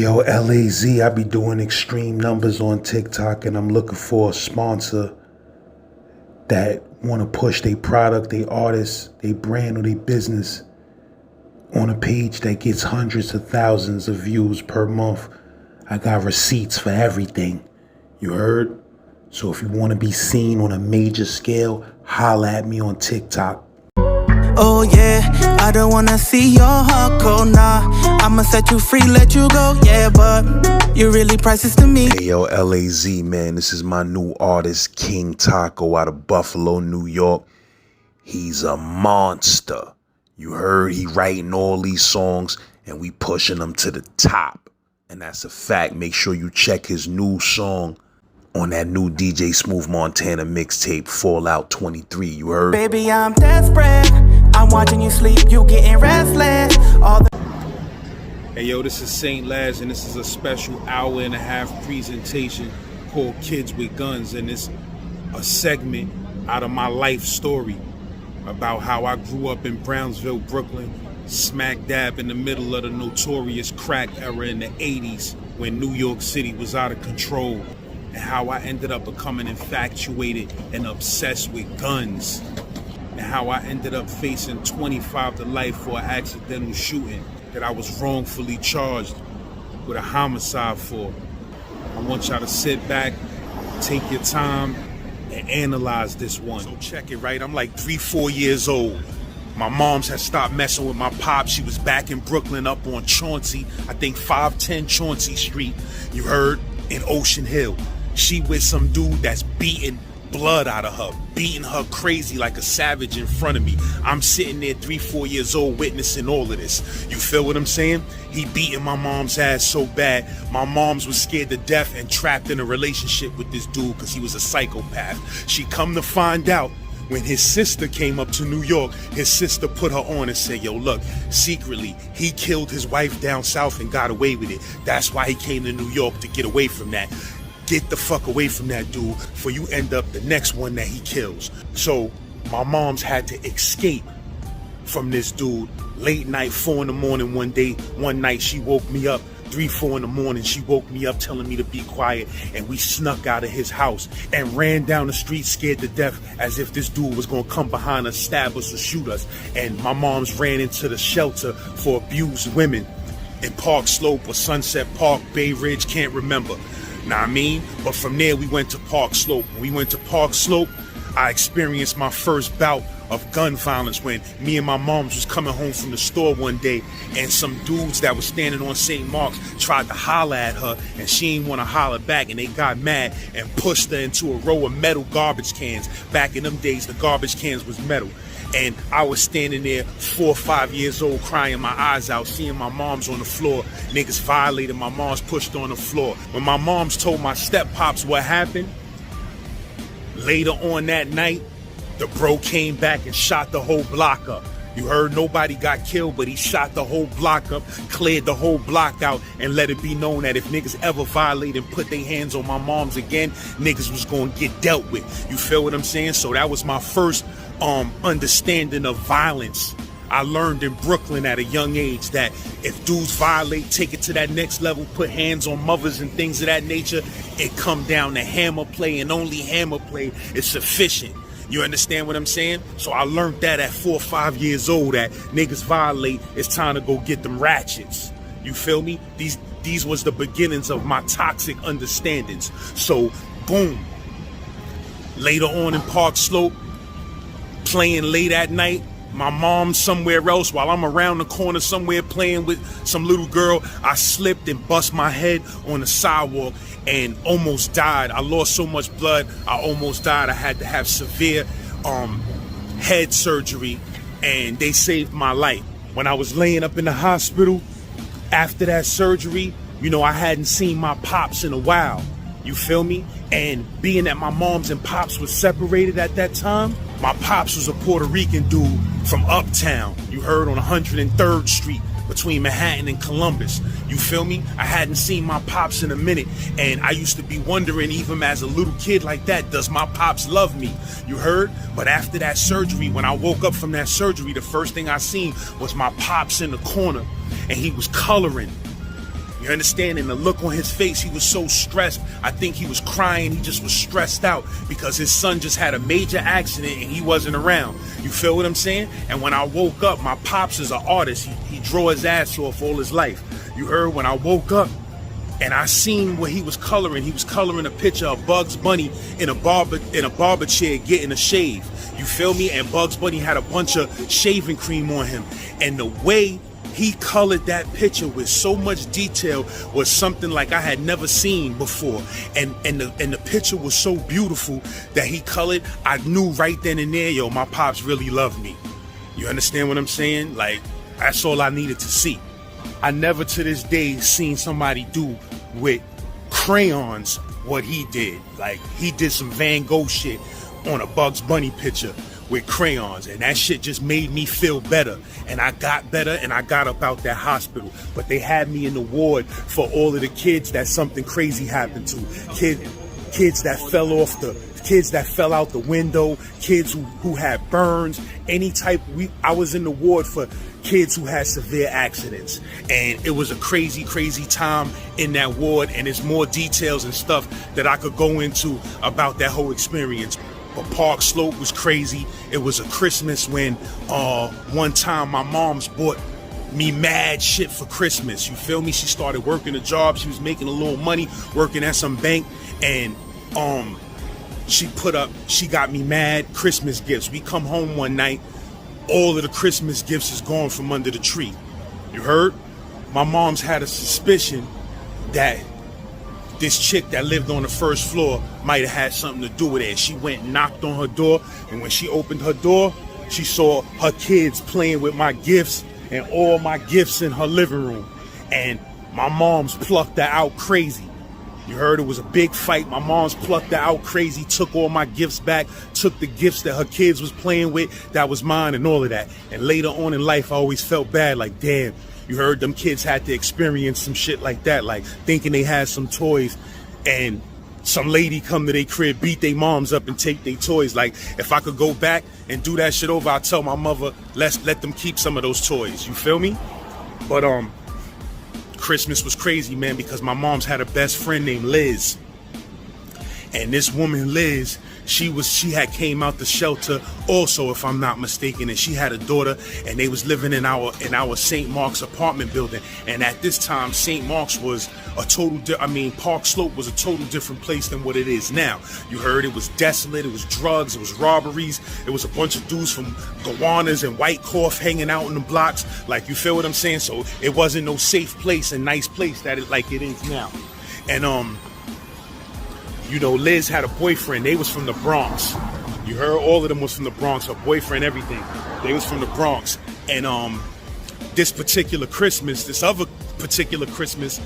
Yo, LAZ, I be doing extreme numbers on TikTok, and I'm looking for a sponsor that want to push their product, their artist, their brand, or their business on a page that gets hundreds of thousands of views per month. I got receipts for everything. You heard? So if you want to be seen on a major scale, holla at me on TikTok. Oh yeah, I don't wanna see your heart cold, nah. I'ma set you free, let you go, yeah, but you're really priceless to me. Hey yo, LAZ, man, this is my new artist, King Taco, out of Buffalo, New York. He's a monster. You heard? He writing all these songs, and we pushing them to the top. And that's a fact. Make sure you check his new song on that new DJ Smooth Montana mixtape, Fallout 23. You heard? Baby, I'm desperate. I'm watching you sleep, you getting restless. Hey yo, this is St. Laz, and this is a special hour-and-a-half presentation called Kids with Guns, and it's a segment out of my life story about how I grew up in Brownsville, Brooklyn, smack dab in the middle of the notorious crack era in the 80s when New York City was out of control, and how I ended up becoming infatuated and obsessed with guns, and how I ended up facing 25 to life for an accidental shooting that I was wrongfully charged with a homicide for. I want y'all to sit back, take your time, and analyze this one. So check it, right? I'm like 3-4 years old. My mom's had stopped messing with my pop. She was back in Brooklyn up on Chauncey, I think 510 Chauncey Street, you heard, in Ocean Hill. She with some dude that's beating blood out of her, beating her crazy like a savage in front of me. I'm sitting there 3-4 years old witnessing all of this. You feel what I'm saying? He beating my mom's ass so bad, my mom's was scared to death and trapped in a relationship with this dude because he was a psychopath. She come to find out when his sister came up to New York, his sister put her on and said, yo, look, secretly, he killed his wife down south and got away with it. That's why he came to New York, to get away from that. Get the fuck away from that dude, for you end up the next one that he kills. So my mom's had to escape from this dude. Late night, 4 in the morning one night she woke me up, 3-4 in the morning, she woke me up telling me to be quiet, and we snuck out of his house and ran down the street scared to death as if this dude was gonna come behind us, stab us, or shoot us. And my mom's ran into the shelter for abused women in Parkslope or Sunset Park, Bay Ridge, can't remember. Know what I mean? But from there we went to Parkslope. When we went to Parkslope, I experienced my first bout of gun violence when me and my moms was coming home from the store one day, and some dudes that was standing on St. Mark's tried to holler at her, and she didn't want to holler back, and they got mad and pushed her into a row of metal garbage cans. Back in them days, the garbage cans was metal. And I was standing there 4 or 5 years old crying my eyes out, seeing my mom's on the floor. Niggas violated my mom's, pushed on the floor. When my mom's told my step-pops what happened, later on that night, the bro came back and shot the whole block up. You heard? Nobody got killed, but he shot the whole block up, cleared the whole block out, and let it be known that if niggas ever violate and put their hands on my mom's again, niggas was gonna get dealt with. You feel what I'm saying? So that was my first understanding of violence. I learned in Brooklyn at a young age that if dudes violate, take it to that next level, put hands on mothers and things of that nature, it come down to hammer play, and only hammer play is sufficient. You understand what I'm saying? So I learned that at 4 or 5 years old, that niggas violate, it's time to go get them ratchets. You feel me? These was the beginnings of my toxic understandings. So boom, later on in Parkslope, playing late at night, my mom's somewhere else while I'm around the corner somewhere playing with some little girl, I slipped and bust my head on the sidewalk and almost died. I lost so much blood, I almost died. I had to have severe head surgery, and they saved my life. When I was laying up in the hospital after that surgery, you know, I hadn't seen my pops in a while. You feel me? And being that my moms and pops was separated at that time, my pops was a Puerto Rican dude from uptown. You heard, on 103rd Street between Manhattan and Columbus. You feel me? I hadn't seen my pops in a minute, and I used to be wondering, even as a little kid like that, does my pops love me? You heard? But after that surgery, when I woke up from that surgery, the first thing I seen was my pops in the corner, and he was coloring. You understand? And the look on his face, he was so stressed. I think he was crying. He just was stressed out because his son just had a major accident and he wasn't around. You feel what I'm saying? And when I woke up, my pops is an artist. He drew his ass off all his life. You heard? When I woke up and I seen what he was coloring a picture of Bugs Bunny in a barber chair getting a shave. You feel me? And Bugs Bunny had a bunch of shaving cream on him. And the way he colored that picture with so much detail was something like I had never seen before. And the picture was so beautiful that he colored. I knew right then and there, yo, my pops really loved me. You understand what I'm saying? Like, that's all I needed to see. I never to this day seen somebody do with crayons what he did. Like, he did some Van Gogh shit on a Bugs Bunny picture with crayons, and that shit just made me feel better. And I got better, and I got up out that hospital. But they had me in the ward for all of the kids that something crazy happened to. Kids that fell out the window, kids who had burns, any type. I was in the ward for kids who had severe accidents, and it was a crazy time in that ward. And there's more details and stuff that I could go into about that whole experience. But Park Slope was crazy. It was a Christmas when one time my mom's bought me mad shit for Christmas. You feel me? She started working a job. She was making a little money working at some bank, and she got me mad Christmas gifts. We come home one night, all of the Christmas gifts is gone from under the tree. You heard? My mom's had a suspicion that this chick that lived on the first floor might have had something to do with it. She went and knocked on her door, and when she opened her door, she saw her kids playing with my gifts and all my gifts in her living room. And my mom's plucked her out crazy. You heard? It was a big fight. My mom's plucked her out crazy, took all my gifts back, took the gifts that her kids was playing with, that was mine, and all of that. And later on in life, I always felt bad, like, damn, you heard, them kids had to experience some shit like that, like thinking they had some toys and some lady come to their crib, beat their moms up and take their toys. Like, if I could go back and do that shit over, I'd tell my mother, let them keep some of those toys. You feel me? But Christmas was crazy, man, because my mom's had a best friend named Liz. And this woman, Liz, she had came out the shelter also, if I'm not mistaken, and she had a daughter, and they was living in our St. Mark's apartment building. And at this time, St. Mark's was Park Slope was a total different place than what it is now. You heard? It was desolate, it was drugs, it was robberies, it was a bunch of dudes from Gowanus and White Cough hanging out in the blocks. Like, you feel what I'm saying? So it wasn't no safe place and nice place that it is now. And you know, Liz had a boyfriend. They was from the Bronx. You heard? All of them was from the Bronx. Her boyfriend, everything. They was from the Bronx. And this other particular Christmas,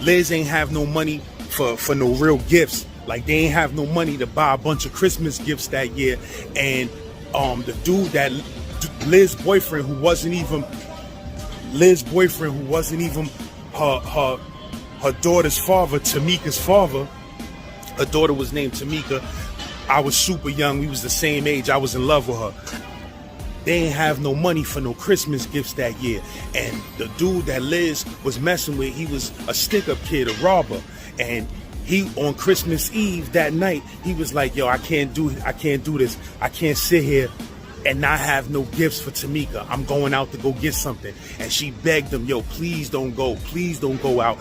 Liz ain't have no money for no real gifts. Like, they ain't have no money to buy a bunch of Christmas gifts that year. And the dude that Liz's boyfriend, who wasn't even her daughter's father, Tamika's father. Her daughter was named Tamika. I was super young. We was the same age. I was in love with her. They ain't have no money for no Christmas gifts that year. And the dude that Liz was messing with, he was a stick-up kid, a robber. And he, on Christmas Eve that night, he was like, yo, I can't do this. I can't sit here and not have no gifts for Tamika. I'm going out to go get something. And she begged him, yo, please don't go. Please don't go out.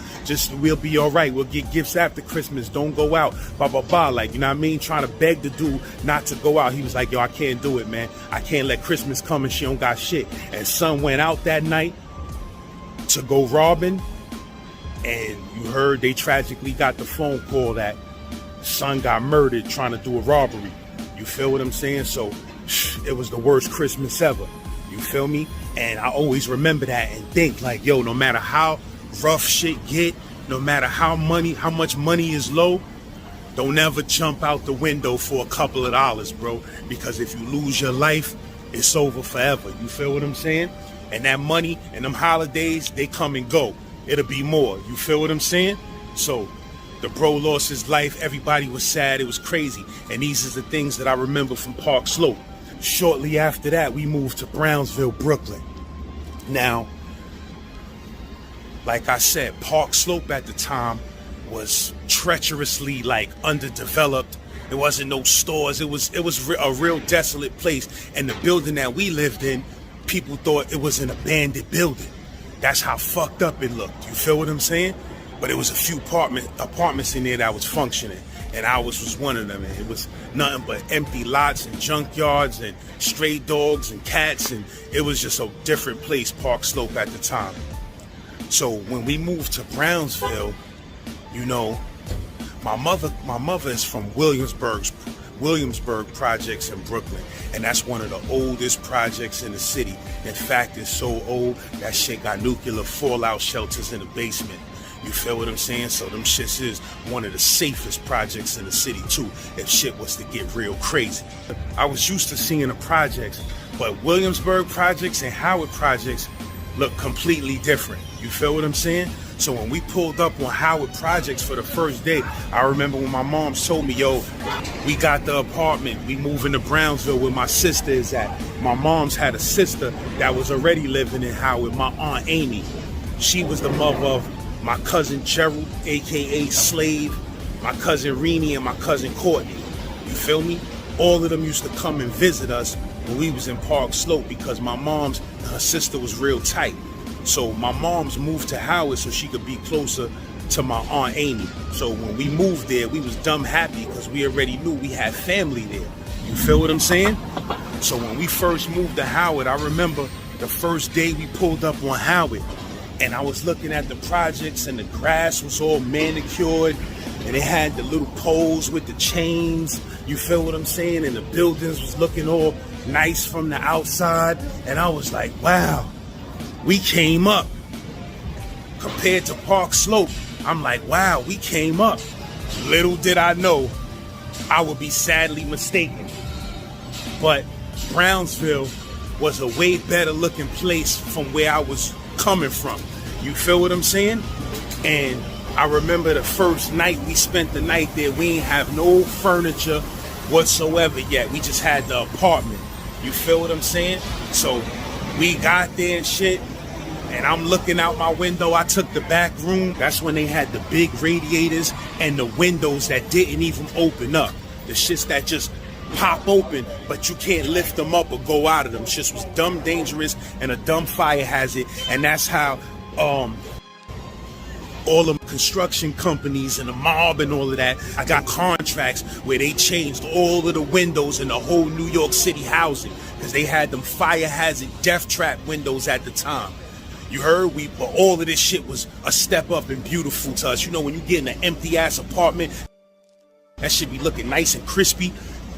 We'll be all right. We'll get gifts after Christmas. Don't go out. Blah, blah, blah. Like, you know what I mean? Trying to beg the dude not to go out. He was like, yo, I can't do it, man. I can't let Christmas come and she don't got shit. And son went out that night to go robbing. And you heard they tragically got the phone call that son got murdered trying to do a robbery. You feel what I'm saying? So it was the worst Christmas ever. You feel me? And I always remember that and think like, yo, no matter how rough shit get, no matter how much money is low, don't ever jump out the window for a couple of dollars, bro. Because if you lose your life, it's over forever. You feel what I'm saying? And that money and them holidays, they come and go. It'll be more. You feel what I'm saying? So the bro lost his life. Everybody was sad. It was crazy. And these are the things that I remember from Park Slope. Shortly after that, we moved to Brownsville, Brooklyn. Now, like I said, Park Slope at the time was treacherously like underdeveloped. There wasn't no stores. It was a real desolate place. And the building that we lived in, people thought it was an abandoned building. That's how fucked up it looked. You feel what I'm saying? But it was a few apartments in there that was functioning. And ours was one of them. And it was nothing but empty lots and junkyards and stray dogs and cats. And it was just a different place, Park Slope at the time. So when we moved to Brownsville, you know, my mother is from Williamsburg projects in Brooklyn, and that's one of the oldest projects in the city. In fact, it's so old that shit got nuclear fallout shelters in the basement. You feel what I'm saying? So them shits is one of the safest projects in the city too, if shit was to get real crazy. I was used to seeing the projects, but Williamsburg projects and Howard projects look completely different. You feel what I'm saying? So when we pulled up on Howard projects for the first day, I remember when my mom told me, yo, we got the apartment, we moving to Brownsville where my sister is at. My mom's had a sister that was already living in Howard, my Aunt Amy. She was the mother of my cousin Gerald, AKA Slave, my cousin Renee, and my cousin Courtney. You feel me? All of them used to come and visit us when we was in Park Slope because my mom's and her sister was real tight. So my mom's moved to Howard so she could be closer to my Aunt Amy. So when we moved there, we was dumb happy because we already knew we had family there. You feel what I'm saying? So when we first moved to Howard, I remember the first day we pulled up on Howard, and I was looking at the projects and the grass was all manicured and it had the little poles with the chains. You feel what I'm saying? And the buildings was looking all nice from the outside. And I was like, wow. We came up compared to Park Slope. I'm like, wow, we came up. Little did I know I would be sadly mistaken. But Brownsville was a way better looking place from where I was coming from. You feel what I'm saying? And I remember the first night we spent the night there, we ain't have no furniture whatsoever yet. We just had the apartment. You feel what I'm saying? So we got there and shit. And I'm looking out my window. I took the back room. That's when they had the big radiators and the windows that didn't even open up. The shits that just pop open, but you can't lift them up or go out of them. Shits was dumb dangerous and a dumb fire hazard. And that's how all the construction companies and the mob and all of that, I got contracts where they changed all of the windows in the whole New York City housing because they had them fire hazard death trap windows at the time. You heard? But all of this shit was a step up and beautiful to us. You know, when you get in an empty ass apartment, that should be looking nice and crispy.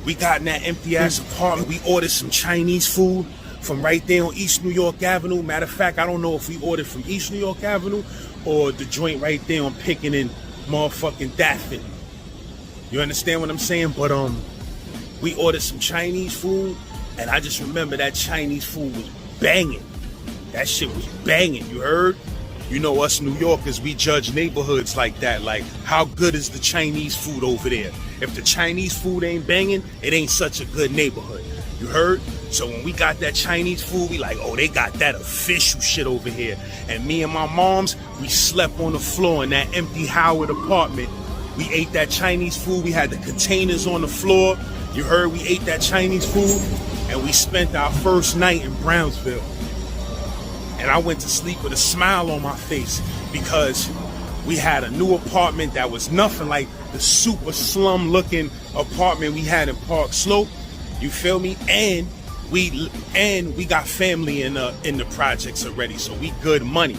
We got in that empty ass apartment. We ordered some Chinese food from right there on East New York Avenue. Matter of fact, I don't know if we ordered from East New York Avenue or the joint right there on Picking and motherfucking Daffin. You understand what I'm saying? But we ordered some Chinese food, and I just remember that Chinese food was banging. That shit was banging, you heard? You know us New Yorkers, we judge neighborhoods like that. Like, how good is the Chinese food over there? If the Chinese food ain't banging, it ain't such a good neighborhood. You heard? So when we got that Chinese food, we like, oh, they got that official shit over here. And me and my moms, we slept on the floor in that empty Howard apartment. We ate that Chinese food. We had the containers on the floor. You heard? We ate that Chinese food, and we spent our first night in Brownsville. And I went to sleep with a smile on my face because we had a new apartment that was nothing like the super slum looking apartment we had in Park Slope. You feel me? And we got family in the projects already, so we good money.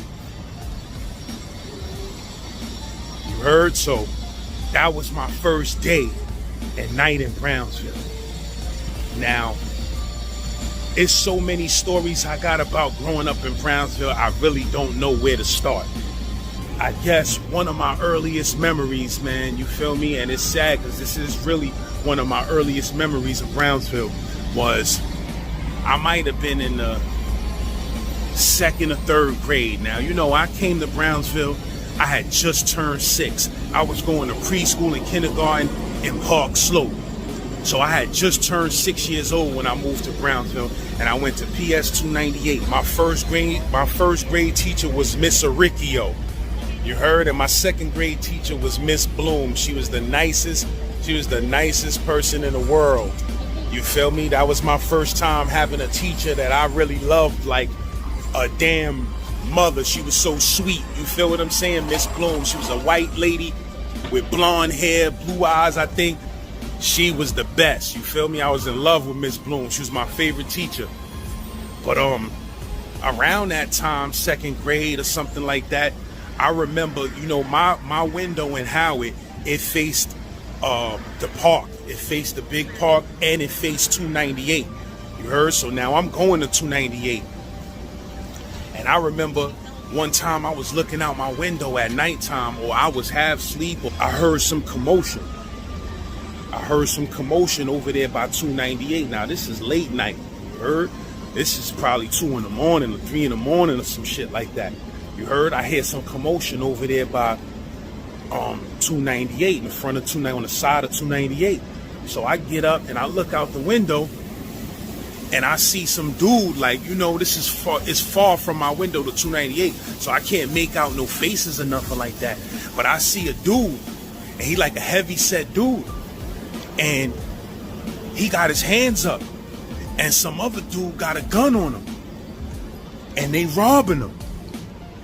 You heard? So that was my first day and night in Brownsville. Now, it's so many stories I got about growing up in Brownsville, I really don't know where to start. I guess one of my earliest memories, man, you feel me? And it's sad because this is really one of my earliest memories of Brownsville was I might have been in the 2nd or 3rd grade. Now, you know, I came to Brownsville, I had just turned 6. I was going to preschool and kindergarten in Park Slope. So I had just turned 6 years old when I moved to Brownsville, and I went to PS 298. My first grade teacher was Miss Aricchio. You heard? And my second grade teacher was Miss Bloom. She was the nicest person in the world. You feel me? That was my first time having a teacher that I really loved like a damn mother. She was so sweet. You feel what I'm saying? Miss Bloom. She was a white lady with blonde hair, blue eyes, I think. She was the best. You feel me? I was in love with Miss Bloom. She was my favorite teacher. But around that time, second grade or something like that, I remember, you know, my window in Howard, it faced the park. It faced the big park, and it faced 298. You heard? So now I'm going to 298. And I remember one time I was looking out my window at nighttime, or I was half asleep, or I heard some commotion. I heard some commotion over there by 298. Now this is late night. You heard? This is probably 2 in the morning or 3 in the morning or some shit like that. You heard? I hear some commotion over there by 298, in front of 298, on the side of 298. So I get up and I look out the window and I see some dude, like, you know, this is far from my window to 298, so I can't make out no faces or nothing like that. But I see a dude, and he like a heavy set dude, and he got his hands up, and some other dude got a gun on him, and they robbing him.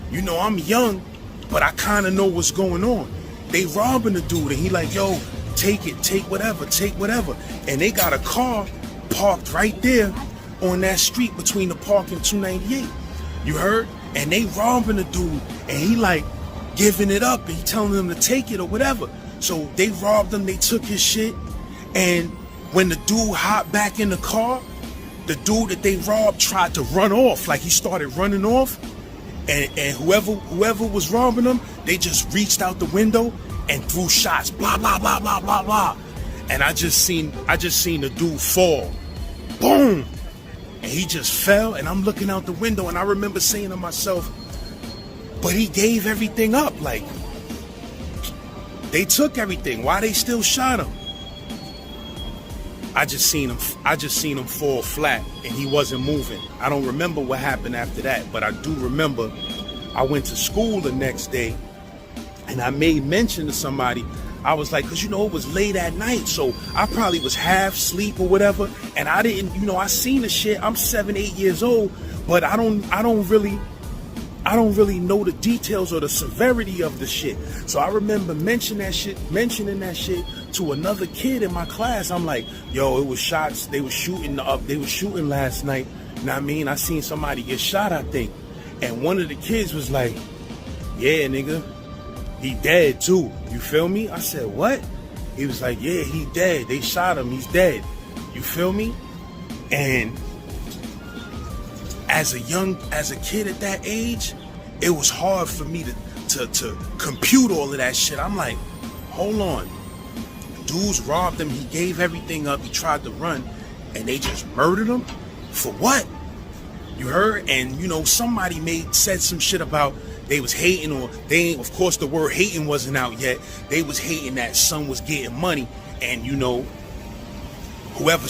You know, I'm young, but I kind of know what's going on. They robbing the dude, and he like, yo, take it, take whatever. And they got a car parked right there on that street between the park and 298. You heard? And they robbing the dude, and he like giving it up, and he telling them to take it or whatever. So they robbed him, they took his shit, and when the dude hopped back in the car, the dude that they robbed tried to run off, like he started running off, and whoever was robbing them, they just reached out the window and threw shots, blah blah blah blah blah blah. And I just seen the dude fall. Boom! And he just fell, and I'm looking out the window, and I remember saying to myself, but he gave everything up. Like, they took everything. Why they still shot him? I just seen him fall flat, and he wasn't moving. I don't remember what happened after that, but I do remember I went to school the next day, and I made mention to somebody. I was like, cause you know, it was late at night, so I probably was half asleep or whatever, and I didn't, you know, I seen the shit. I'm 7, 8 years old, but I don't really know the details or the severity of the shit. So I remember mentioning that shit to another kid in my class. I'm like, yo, it was shots. They were shooting last night. You know what I mean? I seen somebody get shot, I think. And one of the kids was like, yeah, nigga, he dead too. You feel me? I said, what? He was like, yeah, he dead. They shot him. He's dead. You feel me? And as a kid at that age, it was hard for me to compute all of that shit. I'm like, hold on. Dudes robbed him. He gave everything up. He tried to run, and they just murdered him? For what? You heard? And, you know, somebody said some shit about they was hating, or of course the word hating wasn't out yet. They was hating that son was getting money, and, you know, whoever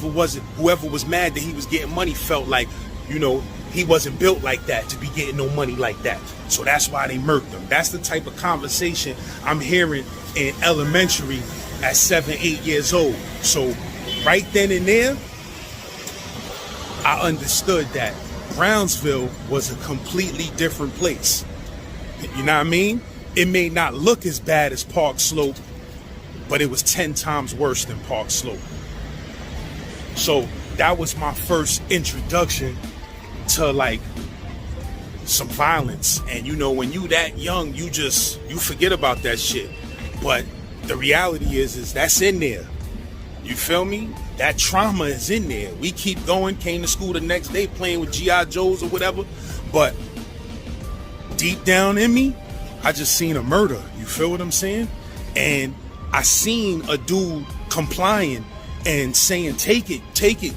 was mad that he was getting money felt like, you know, he wasn't built like that to be getting no money like that. So that's why they murked him. That's the type of conversation I'm hearing in elementary at 7, 8 years old. So right then and there, I understood that Brownsville was a completely different place. You know what I mean? It may not look as bad as Park Slope, but it was 10 times worse than Park Slope. So that was my first introduction to like some violence. And you know, when you that young, you forget about that shit. But the reality is that's in there. You feel me? That trauma is in there. We keep going, came to school the next day playing with G.I. Joes or whatever. But deep down in me, I just seen a murder. You feel what I'm saying? And I seen a dude complying and saying, take it,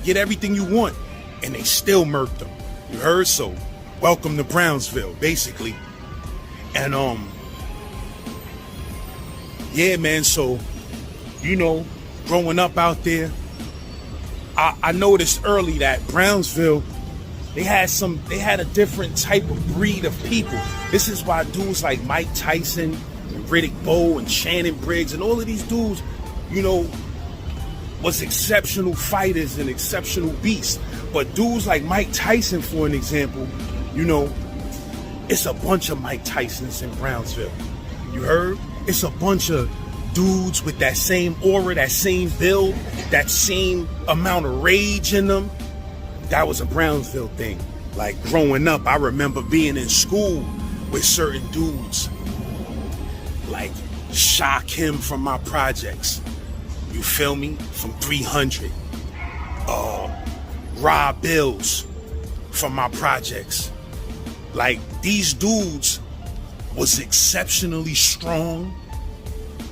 get everything you want. And they still murked him. You heard? So welcome to Brownsville, basically. And yeah, man, so, you know, growing up out there, I noticed early that Brownsville, they had a different type of breed of people. This is why dudes like Mike Tyson and Riddick Bowe and Shannon Briggs and all of these dudes, you know, was exceptional fighters and exceptional beasts. But dudes like Mike Tyson, for an example, you know, it's a bunch of Mike Tysons in Brownsville. You heard? It's a bunch of dudes with that same aura, that same build, that same amount of rage in them. That was a Brownsville thing. Like growing up, I remember being in school with certain dudes like Sha Kim from my projects. You feel me? From 300. Rob Bills from my projects. Like these dudes was exceptionally strong.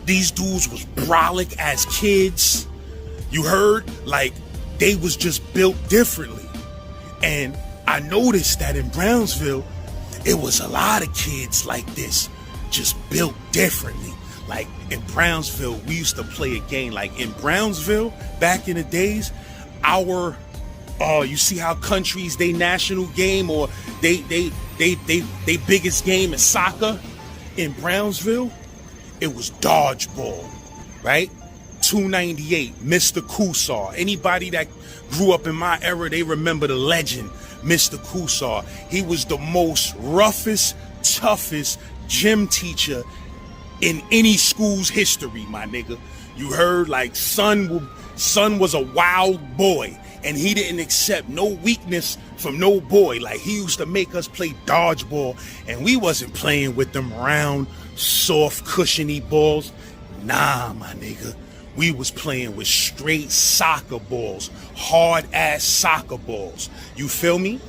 These dudes was brolic as kids. You heard? Like they was just built differently. And I noticed that in Brownsville, it was a lot of kids like this, just built differently. Like in Brownsville, we used to play a game. Like in Brownsville, back in the days, our you see how countries, they national game or they biggest game is soccer. In Brownsville, it was dodgeball, right? 298, Mr. Kusar. Anybody that grew up in my era, they remember the legend, Mr. Kusar. He was the most roughest, toughest gym teacher in any school's history, my nigga. You heard? Like, son was a wild boy, and he didn't accept no weakness from no boy. Like, he used to make us play dodgeball, and we wasn't playing with them round, soft, cushiony balls. Nah, my nigga. We was playing with straight soccer balls, hard-ass soccer balls. You feel me?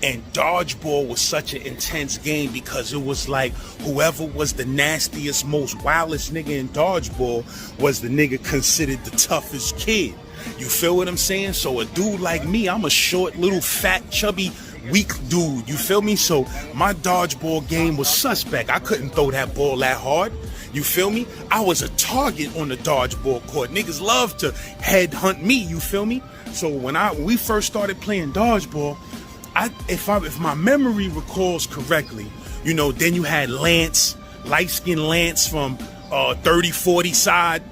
And dodgeball was such an intense game because it was like whoever was the nastiest, most wildest nigga in dodgeball was the nigga considered the toughest kid. You feel what I'm saying? So a dude like me, I'm a short, little, fat, chubby, weak dude. You feel me? So my dodgeball game was suspect. I couldn't throw that ball that hard. You feel me? I was a target on the dodgeball court. Niggas love to headhunt me. You feel me? So when we first started playing dodgeball, if my memory recalls correctly, you know, then you had Lance, light-skinned Lance from 30-40 side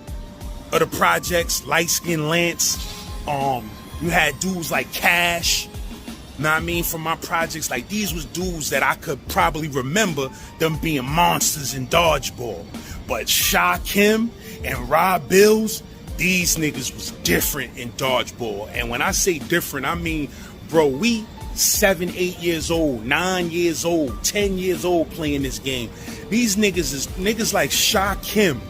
of the projects, light-skinned Lance. You had dudes like Cash, know what I mean, from my projects. Like, these was dudes that I could probably remember them being monsters in dodgeball. But Sha Kim and Rob Bills, these niggas was different in dodgeball. And when I say different, I mean, bro, we 7, 8 years old, 9 years old, 10 years old playing this game. These niggas like Sha Kim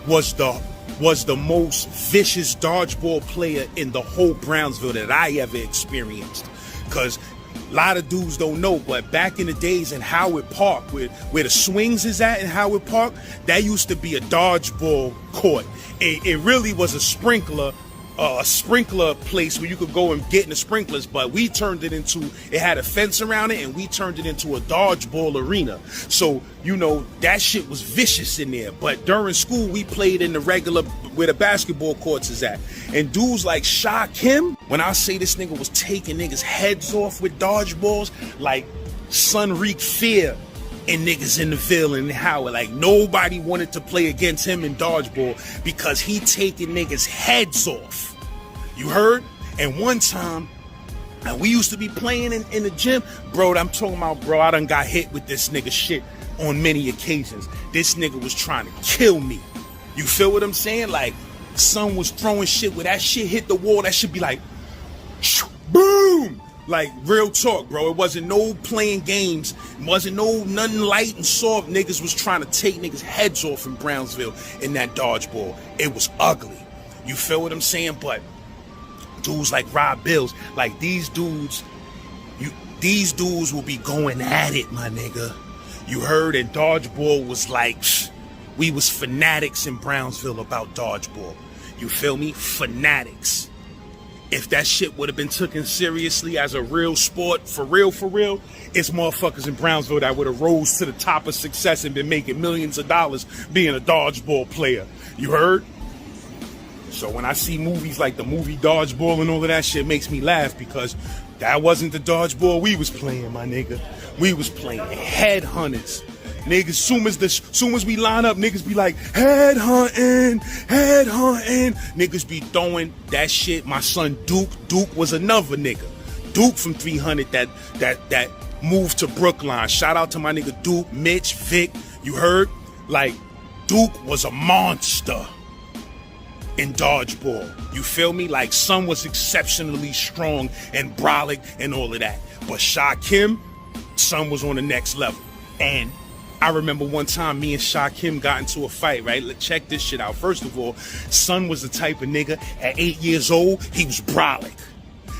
was the most vicious dodgeball player in the whole Brownsville that I ever experienced. Cause a lot of dudes don't know, but back in the days in Howard Park, where the swings is at in Howard Park, that used to be a dodgeball court. It really was a sprinkler place where you could go and get in the sprinklers, but we turned it into, it had a fence around it, and we turned it into a dodgeball arena. So, you know, that shit was vicious in there. But during school, we played in the regular, where the basketball courts is at. And dudes like Sha Kim, when I say this nigga was taking niggas' heads off with dodgeballs, like sun wreaked fear in niggas in the Ville and Howard. Like, nobody wanted to play against him in dodgeball because he taking niggas' heads off. You heard? And one time, and we used to be playing in the gym. Bro, I'm talking about, bro, I done got hit with this nigga shit on many occasions. This nigga was trying to kill me. You feel what I'm saying? Like, son was throwing shit, where that shit hit the wall, that should be like, boom! Like, real talk, bro. It wasn't no playing games. It wasn't nothing light and soft. Niggas was trying to take niggas' heads off in Brownsville in that dodgeball. It was ugly. You feel what I'm saying? But dudes like Rob Bills, like these dudes will be going at it, my nigga. You heard? And dodgeball was like, we was fanatics in Brownsville about dodgeball. You feel me? Fanatics. If that shit would have been taken seriously as a real sport, for real, it's motherfuckers in Brownsville that would have rose to the top of success and been making millions of dollars being a dodgeball player. You heard? So when I see movies like the movie Dodgeball and all of that shit, makes me laugh because that wasn't the dodgeball we was playing, my nigga. We was playing headhunters. Niggas, soon as we line up, niggas be like, headhunting. Niggas be throwing that shit. My son Duke was another nigga. Duke from 300 that moved to Brookline. Shout out to my nigga Duke, Mitch, Vic. You heard? Like, Duke was a monster in dodgeball. You feel me? Like, son was exceptionally strong and brolic and all of that. But Shakim, son was on the next level. And I remember one time me and Shakim got into a fight, right? Let's check this shit out. First of all, son was the type of nigga, at 8 years old, he was brolic.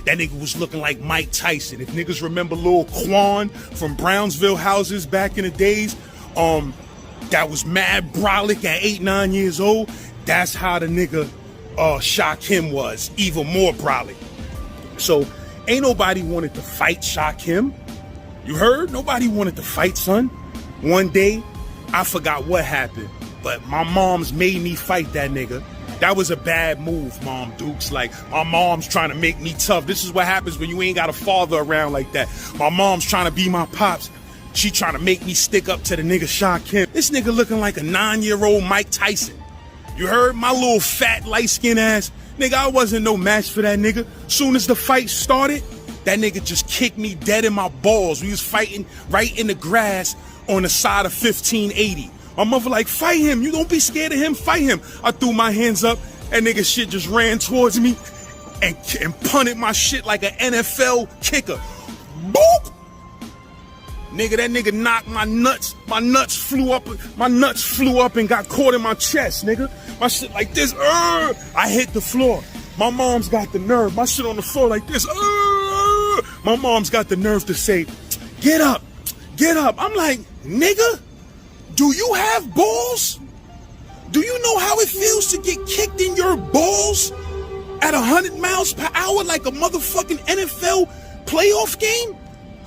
That nigga was looking like Mike Tyson. If niggas remember Lil Quan from Brownsville houses back in the days, that was mad brolic at 8, 9 years old. That's how the nigga Shakim was, even more brolic. So ain't nobody wanted to fight Shakim. You heard? Nobody wanted to fight, son. One day, I forgot what happened, but my mom's made me fight that nigga. That was a bad move, Mom Dukes. Like, my mom's trying to make me tough. This is what happens when you ain't got a father around like that. My mom's trying to be my pops. She trying to make me stick up to the nigga Shakim. This nigga looking like a 9-year-old Mike Tyson. You heard? My little fat, light-skinned ass. Nigga, I wasn't no match for that nigga. Soon as the fight started, that nigga just kicked me dead in my balls. We was fighting right in the grass on the side of 1580. My mother like, fight him. You don't be scared of him. Fight him. I threw my hands up. That nigga shit just ran towards me and punted my shit like an NFL kicker. Boop! Nigga, that nigga knocked my nuts. My nuts flew up and got caught in my chest, nigga. My shit like this. I hit the floor. My mom's got the nerve. My shit on the floor like this. My mom's got the nerve to say, get up. Get up. I'm like, nigga, do you have balls? Do you know how it feels to get kicked in your balls at 100 miles per hour like a motherfucking NFL playoff game?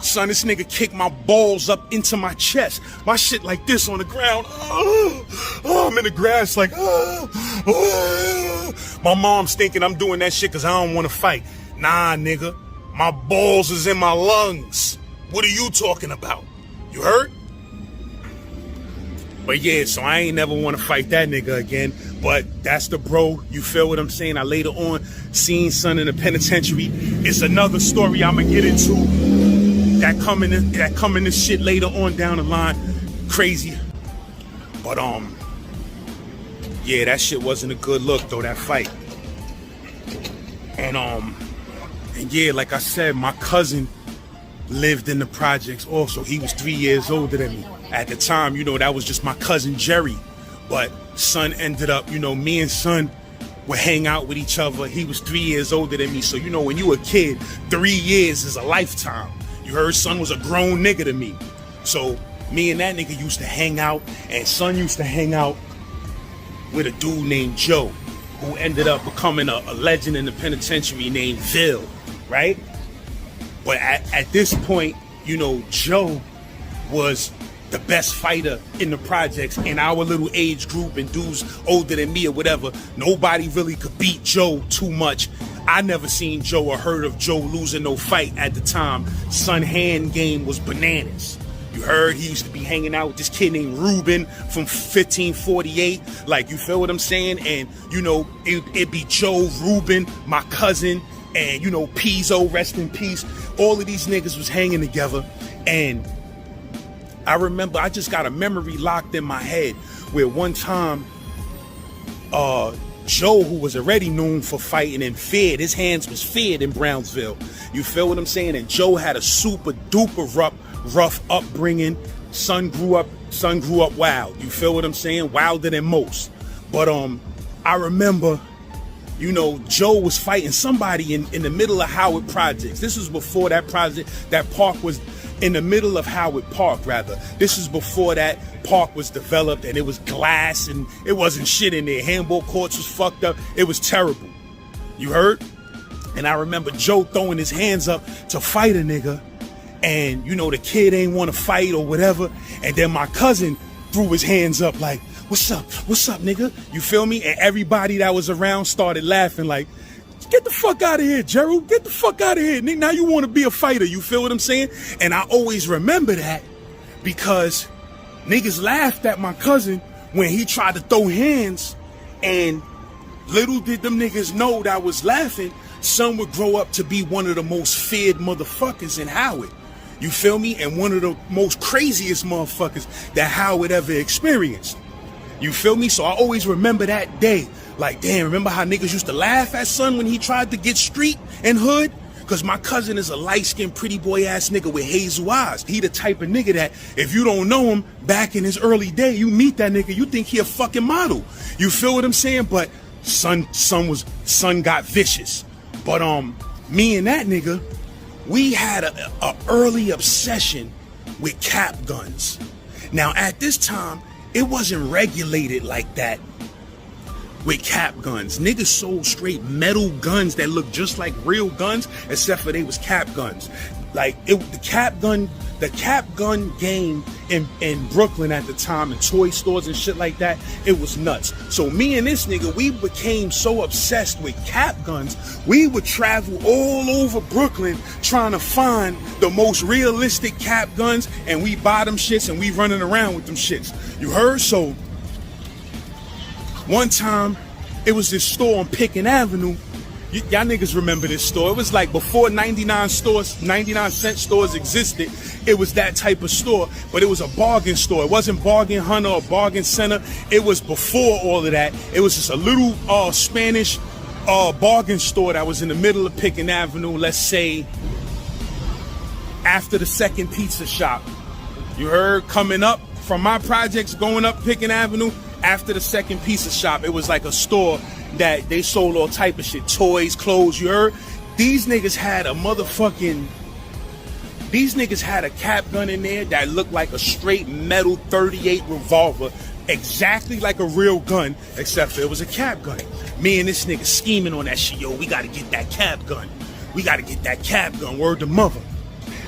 Son, this nigga kicked my balls up into my chest. My shit like this on the ground. I'm in the grass like, My mom's thinking I'm doing that shit because I don't want to fight. Nah, nigga. My balls is in my lungs. What are you talking about? You heard? But yeah, so I ain't never want to fight that nigga again. But that's the bro. You feel what I'm saying? I later on seen son in the penitentiary. It's another story I'm gonna get into. That coming this shit later on down the line. Crazy. But yeah, that shit wasn't a good look though, that fight. And yeah, like I said, my cousin lived in the projects also. He was 3 years older than me. At the time, you know, that was just my cousin Jerry. But son ended up, you know, me and son would hang out with each other. He was 3 years older than me. So, you know, when you a kid, 3 years is a lifetime. You heard? Son was a grown nigga to me. So me and that nigga used to hang out, and son used to hang out with a dude named Joe, who ended up becoming a legend in the penitentiary named Ville, right? But at this point, you know, Joe was the best fighter in the projects in our little age group, and dudes older than me or whatever. Nobody really could beat Joe too much. I never seen Joe or heard of Joe losing no fight at the time. Son hand game was bananas. You heard? He used to be hanging out with this kid named Ruben from 1548. Like, you feel what I'm saying? And, you know, it'd be Joe, Ruben, my cousin, and, you know, Pizzo, rest in peace. All of these niggas was hanging together. And I remember, I just got a memory locked in my head where one time, Joe, who was already known for fighting and feared, his hands was feared in Brownsville. You feel what I'm saying? And Joe had a super duper rough upbringing. Son grew up wild. You feel what I'm saying? Wilder than most. But I remember, you know, Joe was fighting somebody in the middle of Howard Projects. This was before that park was in the middle of Howard Park, rather. This is before that park was developed, and it was glass and it wasn't shit in there. Handball courts was fucked up. It was terrible. You heard? And I remember Joe throwing his hands up to fight a nigga, and you know, the kid ain't want to fight or whatever. And then my cousin threw his hands up like, what's up, nigga? You feel me? And everybody that was around started laughing like, get the fuck out of here, Gerald. Get the fuck out of here. Nigga, now you want to be a fighter. You feel what I'm saying? And I always remember that because niggas laughed at my cousin when he tried to throw hands, and little did them niggas know that I was laughing. Son would grow up to be one of the most feared motherfuckers in Howard. You feel me? And one of the most craziest motherfuckers that Howard ever experienced. You feel me? So I always remember that day. Like, damn, remember how niggas used to laugh at son when he tried to get street and hood? Because my cousin is a light-skinned, pretty boy-ass nigga with hazel eyes. He the type of nigga that if you don't know him back in his early day, you meet that nigga, you think he a fucking model. You feel what I'm saying? But son got vicious. But me and that nigga, we had a early obsession with cap guns. Now at this time, it wasn't regulated like that with cap guns. Niggas sold straight metal guns that looked just like real guns, except for they was cap guns. Like the cap gun game in Brooklyn at the time, in toy stores and shit like that, it was nuts. So me and this nigga, we became so obsessed with cap guns, we would travel all over Brooklyn trying to find the most realistic cap guns, and we buy them shits and we running around with them shits. You heard? So one time, it was this store on Pickens Avenue. Y'all niggas remember this store. It was like before 99-cent stores existed. It was that type of store, but it was a bargain store. It wasn't Bargain Hunter or Bargain Center. It was before all of that. It was just a little Spanish bargain store that was in the middle of Pickens Avenue, let's say after the second pizza shop. You heard? Coming up from my projects, going up Pickens Avenue, after the second pizza shop, it was like a store that they sold all type of shit, toys, clothes, you heard? These niggas had a cap gun in there that looked like a straight metal 38 revolver, exactly like a real gun, except for it was a cap gun. Me and this nigga scheming on that shit, yo, we gotta get that cap gun. We gotta get that cap gun, word to mother.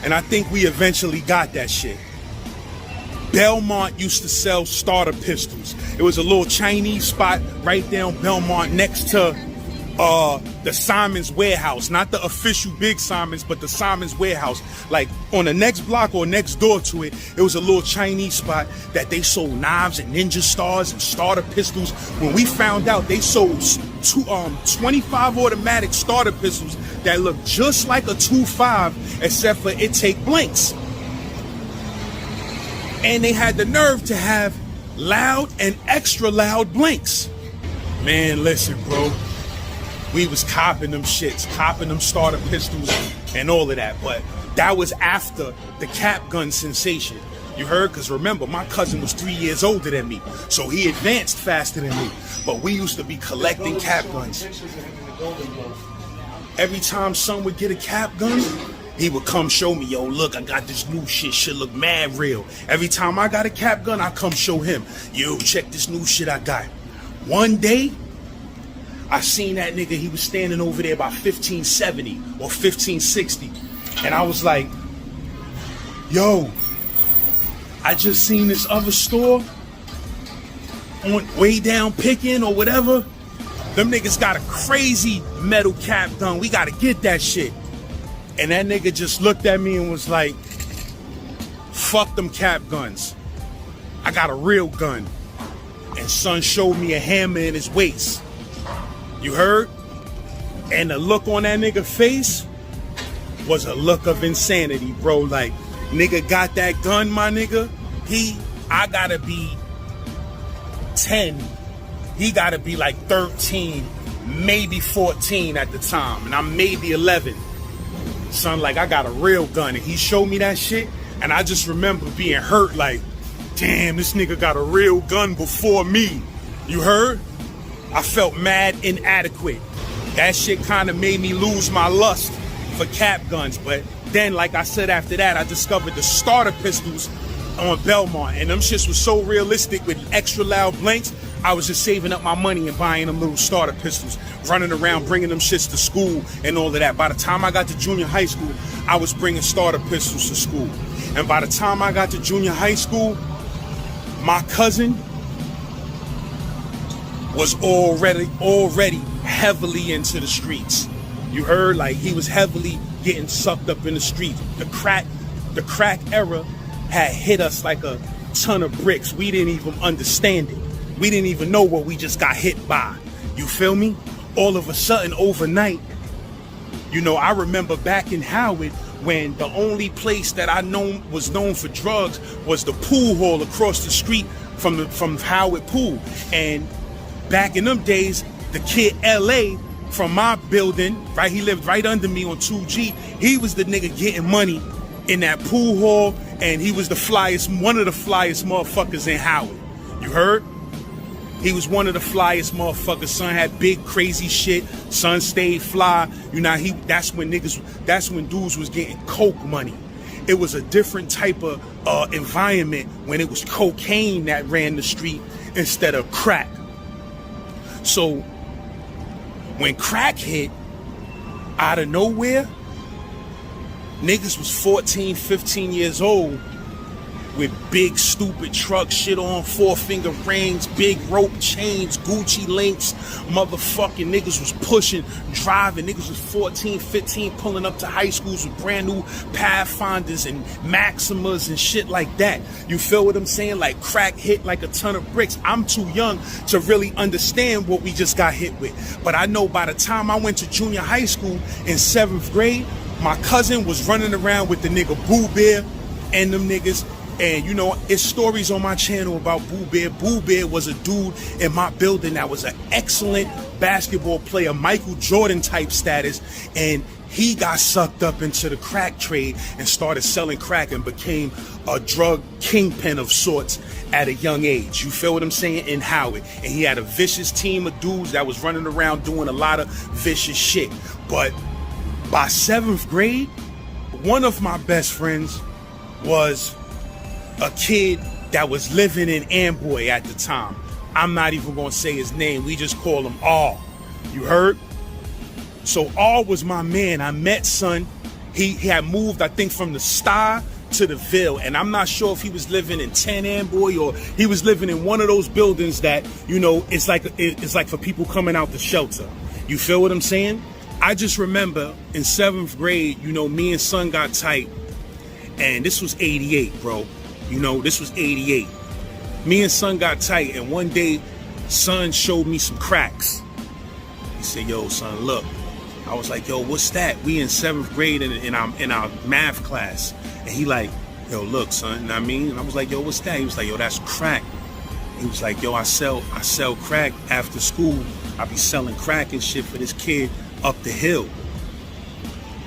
And I think we eventually got that shit. Belmont used to sell starter pistols. It was a little Chinese spot right there on Belmont next to the Simon's warehouse. Not the official Big Simon's, but the Simon's warehouse. Like on the next block or next door to it, it was a little Chinese spot that they sold knives and ninja stars and starter pistols. When we found out they sold 25 automatic starter pistols that looked just like a 2.5, except for it take blanks. And they had the nerve to have loud and extra loud blanks. Man, listen, bro. We was copping them shits, copping them starter pistols and all of that. But that was after the cap gun sensation. You heard? Because remember, my cousin was 3 years older than me. So he advanced faster than me. But we used to be collecting cap guns. Every time son would get a cap gun, he would come show me, yo, look, I got this new shit. Shit look mad real. Every time I got a cap gun, I come show him, yo, check this new shit I got. One day, I seen that nigga, he was standing over there by 1570 or 1560. And I was like, yo, I just seen this other store on way down Pickens or whatever. Them niggas got a crazy metal cap gun. We gotta get that shit. And that nigga just looked at me and was like, fuck them cap guns. I got a real gun. And son showed me a hammer in his waist. You heard? And the look on that nigga face was a look of insanity, bro. Like, nigga got that gun, my nigga. I gotta be 10. He gotta be like 13, maybe 14 at the time. And I'm maybe 11. Son, like, I got a real gun. And he showed me that shit. And I just remember being hurt, like, damn, this nigga got a real gun before me. You heard? I felt mad inadequate. That shit kind of made me lose my lust for cap guns. But then, like I said, after that, I discovered the starter pistols on Belmont. And them shits was so realistic with extra loud blanks. I was just saving up my money and buying them little starter pistols, running around, bringing them shits to school and all of that. By the time I got to junior high school, I was bringing starter pistols to school. And by the time I got to junior high school, My cousin was already heavily into the streets. You heard? Like, he was heavily getting sucked up in the streets. The crack era had hit us like a ton of bricks. We didn't even understand it. We didn't even know what we just got hit by. You feel me? All of a sudden, overnight, you know, I remember back in Howard when the only place that I was known for drugs was the pool hall across the street from Howard Pool. And back in them days, the kid LA from my building, right, he lived right under me on 2G. He was the nigga getting money in that pool hall, and he was one of the flyest motherfuckers in Howard. You heard? He was one of the flyest motherfuckers. Son had big crazy shit. Son stayed fly. You know, that's when dudes was getting coke money. It was a different type of environment when it was cocaine that ran the street instead of crack. So when crack hit out of nowhere, niggas was 14, 15 years old with big stupid truck shit on, 4-finger rings, big rope chains, Gucci links. Motherfucking niggas was pushing, driving. Niggas was 14, 15, pulling up to high schools with brand new Pathfinders and Maximas and shit like that. You feel what I'm saying? Like, crack hit like a ton of bricks. I'm too young to really understand what we just got hit with. But I know by the time I went to junior high school in 7th grade, my cousin was running around with the nigga Boo Bear and them niggas. And, you know, it's stories on my channel about Boo Bear. Boo Bear was a dude in my building that was an excellent basketball player, Michael Jordan type status. And he got sucked up into the crack trade and started selling crack and became a drug kingpin of sorts at a young age. You feel what I'm saying? In Howard. And he had a vicious team of dudes that was running around doing a lot of vicious shit. But by 7th grade, one of my best friends was a kid that was living in Amboy at the time. I'm not even gonna say his name. We just call him R. You heard? So R was my man. I met son. He had moved, I think, from the Star to the Ville, and I'm not sure if he was living in 10 Amboy or he was living in one of those buildings that, you know, it's like for people coming out the shelter. You feel what I'm saying? I just remember in 7th grade, you know, me and son got tight, and this was 88, bro. You know, this was 88. Me and son got tight, and one day, son showed me some cracks. He said, yo, son, look. I was like, yo, what's that? We in 7th grade in our math class. And he like, yo, look, son, you know what I mean? And I was like, yo, what's that? He was like, yo, that's crack. He was like, yo, I sell crack after school. I be selling crack and shit for this kid up the hill.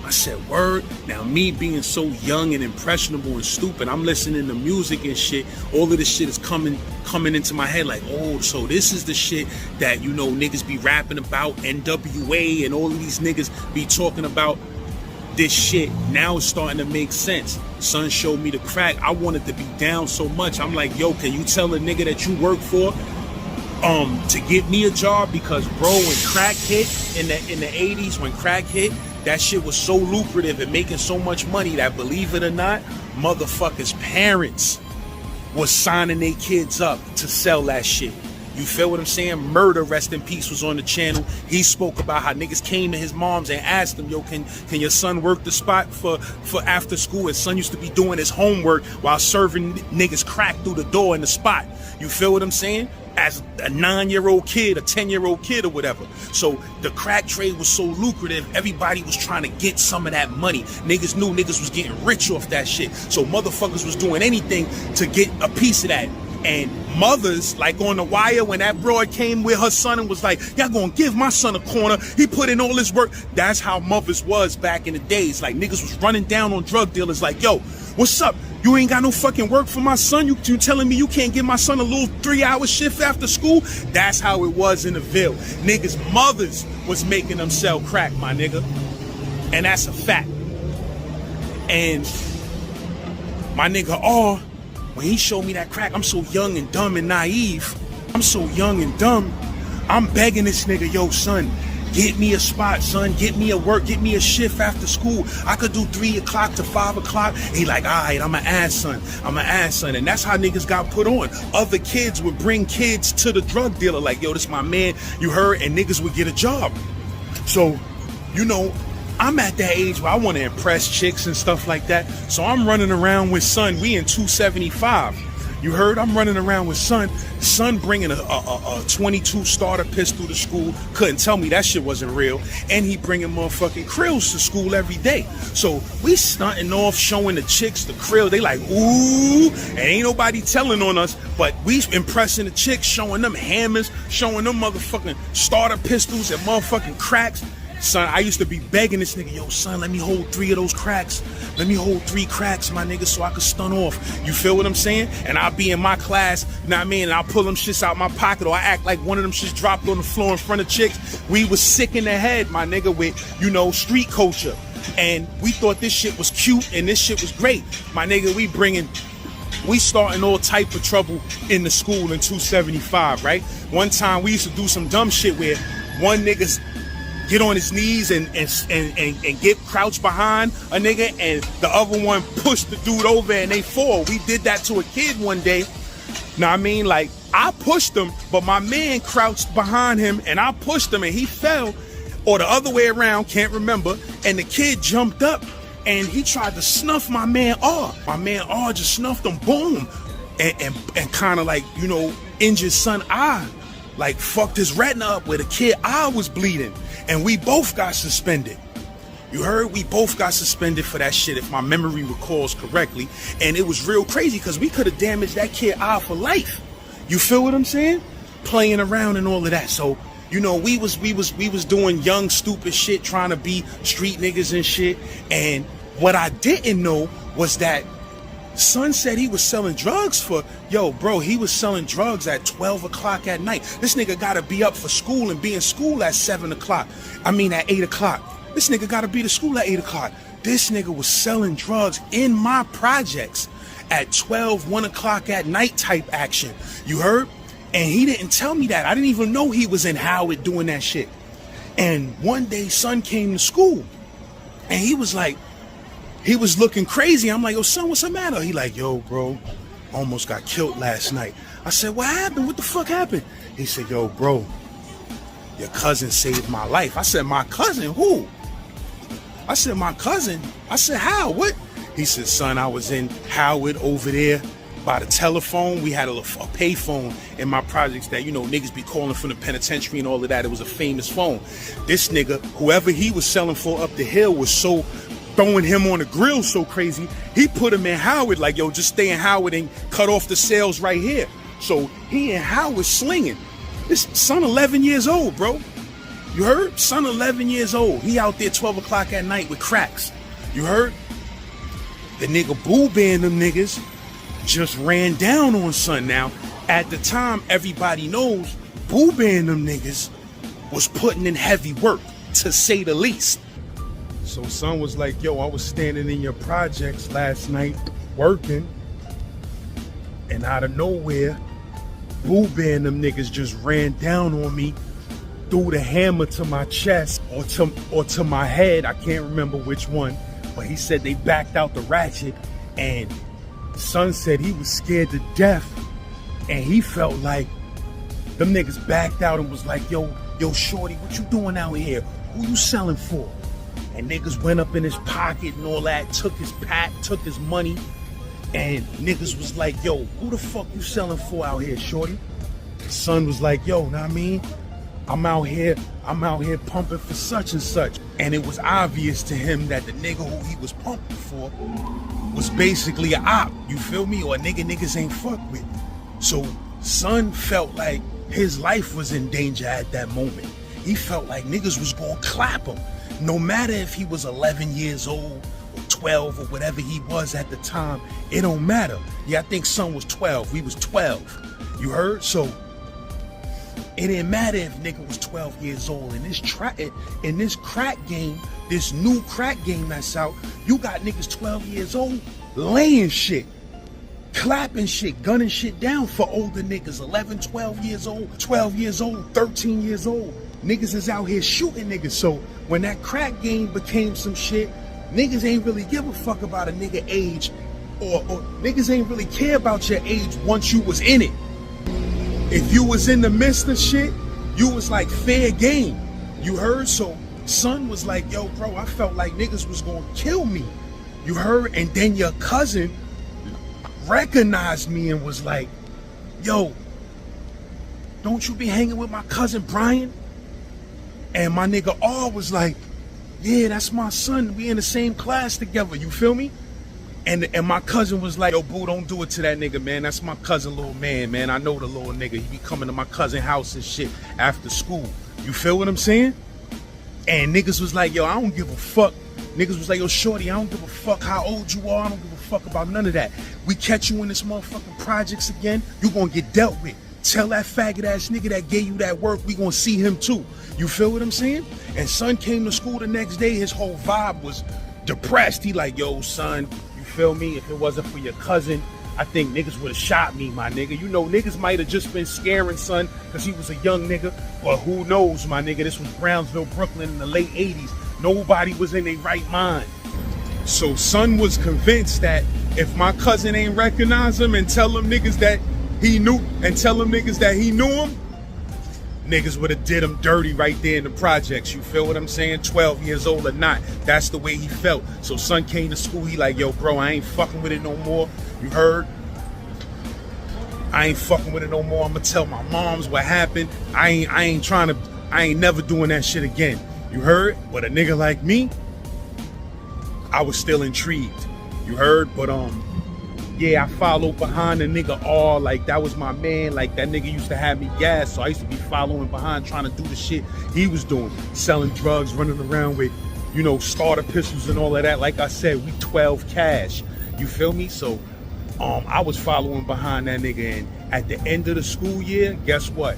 I said, word? Now, me being so young and impressionable and stupid, I'm listening to music and shit. All of this shit is coming into my head like, oh, so this is the shit that, you know, niggas be rapping about, NWA, and all of these niggas be talking about this shit. Now it's starting to make sense. Son showed me the crack. I wanted to be down so much. I'm like, yo, can you tell a nigga that you work for to get me a job? Because, bro, when crack hit in the 80s, when crack hit, that shit was so lucrative and making so much money that, believe it or not, motherfuckers' parents was signing their kids up to sell that shit. You feel what I'm saying? Murder, rest in peace, was on the channel. He spoke about how niggas came to his mom's and asked him, yo, can your son work the spot for after school? His son used to be doing his homework while serving niggas crack through the door in the spot. You feel what I'm saying? As a 9-year-old kid, a 10-year-old kid or whatever. So the crack trade was so lucrative, everybody was trying to get some of that money. Niggas knew niggas was getting rich off that shit. So motherfuckers was doing anything to get a piece of that. And mothers, like on The Wire, when that broad came with her son and was like, y'all gonna give my son a corner, he put in all his work. That's how mothers was back in the days. Like, niggas was running down on drug dealers like, yo, what's up? You ain't got no fucking work for my son? You telling me you can't give my son a little 3-hour shift after school? That's how it was in the Ville. Niggas' mothers was making them sell crack, my nigga. And that's a fact. And my nigga, oh, when he showed me that crack, I'm so young and dumb and naive. I'm so young and dumb. I'm begging this nigga, yo, son, Get me a spot, son. Get me a work. Get me a shift after school. I could do 3 o'clock to 5 o'clock. He like, all right, I'm an ass son. I'm an ass son. And that's how niggas got put on. Other kids would bring kids to the drug dealer like, yo, this my man, you heard? And niggas would get a job. So, you know, I'm at that age where I want to impress chicks and stuff like that. So I'm running around with son. We in 275. You heard? I'm running around with son. Son bringing a 22 starter pistol to school. Couldn't tell me that shit wasn't real. And he bringing motherfucking krills to school every day. So we stunting off, showing the chicks the krill. They like, ooh, and ain't nobody telling on us. But we impressing the chicks, showing them hammers, showing them motherfucking starter pistols and motherfucking cracks. Son, I used to be begging this nigga, yo, son, let me hold 3 of those cracks. Let me hold 3 cracks, my nigga, so I could stun off. You feel what I'm saying? And I'll be in my class, you know what I mean? And I'll pull them shits out my pocket, or I act like one of them shits dropped on the floor in front of chicks. We was sick in the head, my nigga, with, you know, street culture. And we thought this shit was cute and this shit was great. My nigga, we starting all type of trouble in the school in 275, right? One time we used to do some dumb shit where one nigga's get on his knees and get crouched behind a nigga, and the other one push the dude over and they fall. We did that to a kid one day. Know what I mean? Like, I pushed him, but my man crouched behind him and I pushed him and he fell, or the other way around, can't remember. And the kid jumped up and he tried to snuff my man R. My man R just snuffed him, boom, and kind of like, you know, injured son eye. Like, fucked his retina up where the kid eye was bleeding. And we both got suspended. You heard? We both got suspended for that shit, if my memory recalls correctly. And it was real crazy because we could have damaged that kid eye for life. You feel what I'm saying? Playing around and all of that. So, you know, we was doing young, stupid shit, trying to be street niggas and shit. And what I didn't know was that son said he was selling drugs for, yo, bro, he was selling drugs at 12 o'clock at night. This nigga gotta be up for school and be in school at 7 o'clock. I mean, at 8 o'clock. This nigga gotta be to school at 8 o'clock. This nigga was selling drugs in my projects at 12, 1 o'clock at night type action. You heard? And he didn't tell me that. I didn't even know he was in Howard doing that shit. And one day, son came to school and he was like, he was looking crazy. I'm like, yo, son, what's the matter? He like, yo, bro, almost got killed last night. I said, what happened? What the fuck happened? He said, yo, bro, your cousin saved my life. I said, my cousin? Who? I said, my cousin? I said, how? What? He said, son, I was in Howard over there by the telephone. We had a pay phone in my projects that, you know, niggas be calling from the penitentiary and all of that. It was a famous phone. This nigga, whoever he was selling for up the hill, was so throwing him on the grill so crazy, he put him in Howard, like, yo, just stay in Howard and cut off the sales right here. So he in Howard slinging. This son 11 years old, bro. You heard? Son 11 years old. He out there 12 o'clock at night with cracks. You heard? The nigga Boo Band them niggas just ran down on son. Now, at the time, everybody knows Boo Band them niggas was putting in heavy work, to say the least. So son was like, yo, I was standing in your projects last night working, and out of nowhere, Boo Band them niggas just ran down on me, threw the hammer to my chest or to my head. I can't remember which one, but he said they backed out the ratchet, and son said he was scared to death, and he felt like them niggas backed out and was like, yo, shorty, what you doing out here? Who you selling for? And niggas went up in his pocket and all that, took his pack, took his money, and niggas was like, yo, who the fuck you selling for out here, shorty? Son was like, yo, know what I mean? I'm out here pumping for such and such. And it was obvious to him that the nigga who he was pumping for was basically a op, you feel me? Or a nigga niggas ain't fuck with. So son felt like his life was in danger at that moment. He felt like niggas was gonna clap him. No matter if he was 11 years old or 12 or whatever he was at the time, it don't matter. Yeah, I think son was 12. We was 12. You heard? So it didn't matter if nigga was 12 years old. In this crack game, this new crack game that's out, you got niggas 12 years old laying shit. clapping shit, gunning shit down for older niggas, 11, 12 years old, 12 years old, 13 years old. Niggas is out here shooting niggas. So when that crack game became some shit, niggas ain't really give a fuck about a nigga age, or niggas ain't really care about your age once you was in it. If you was in the midst of shit, you was like fair game. You heard? So son was like, yo, bro, I felt like niggas was gonna kill me. You heard? And then your cousin recognized me and was like, yo, don't you be hanging with my cousin Brian? And my nigga R was like, yeah, that's my son. We in the same class together. You feel me? And my cousin was like, yo, boo, don't do it to that nigga, man. That's my cousin, little man. I know the little nigga. He be coming to my cousin house and shit after school. You feel what I'm saying? And niggas was like, yo, I don't give a fuck. Niggas was like, yo, shorty, I don't give a fuck how old you are. I don't give a fuck about none of that. We catch you in this motherfucking projects again, you gonna get dealt with. Tell that faggot ass nigga that gave you that work, we gonna see him too. You feel what I'm saying? And son came to school the next day, his whole vibe was depressed. He like, yo, son, you feel me? If it wasn't for your cousin, I think niggas would have shot me, my nigga. You know, niggas might have just been scaring son because he was a young nigga. But who knows, my nigga? This was Brownsville, Brooklyn in the late 80s. Nobody was in their right mind. So son was convinced that if my cousin ain't recognize him and tell them niggas that he knew, him, niggas would have did him dirty right there in the projects. You feel what I'm saying? 12 years old or not, that's the way he felt. So son came to school, he like, yo, bro, I ain't fucking with it no more. You heard? I ain't fucking with it no more. I'm gonna tell my moms what happened. I ain't never doing that shit again. You heard? But a nigga like me, I was still intrigued. You heard? But yeah, I followed behind the nigga R, like that was my man. Like that nigga used to have me gas, so I used to be following behind, trying to do the shit he was doing, selling drugs, running around with, you know, starter pistols and all of that. Like I said, we 12 cash. You feel me? So I was following behind that nigga, and at the end of the school year, guess what?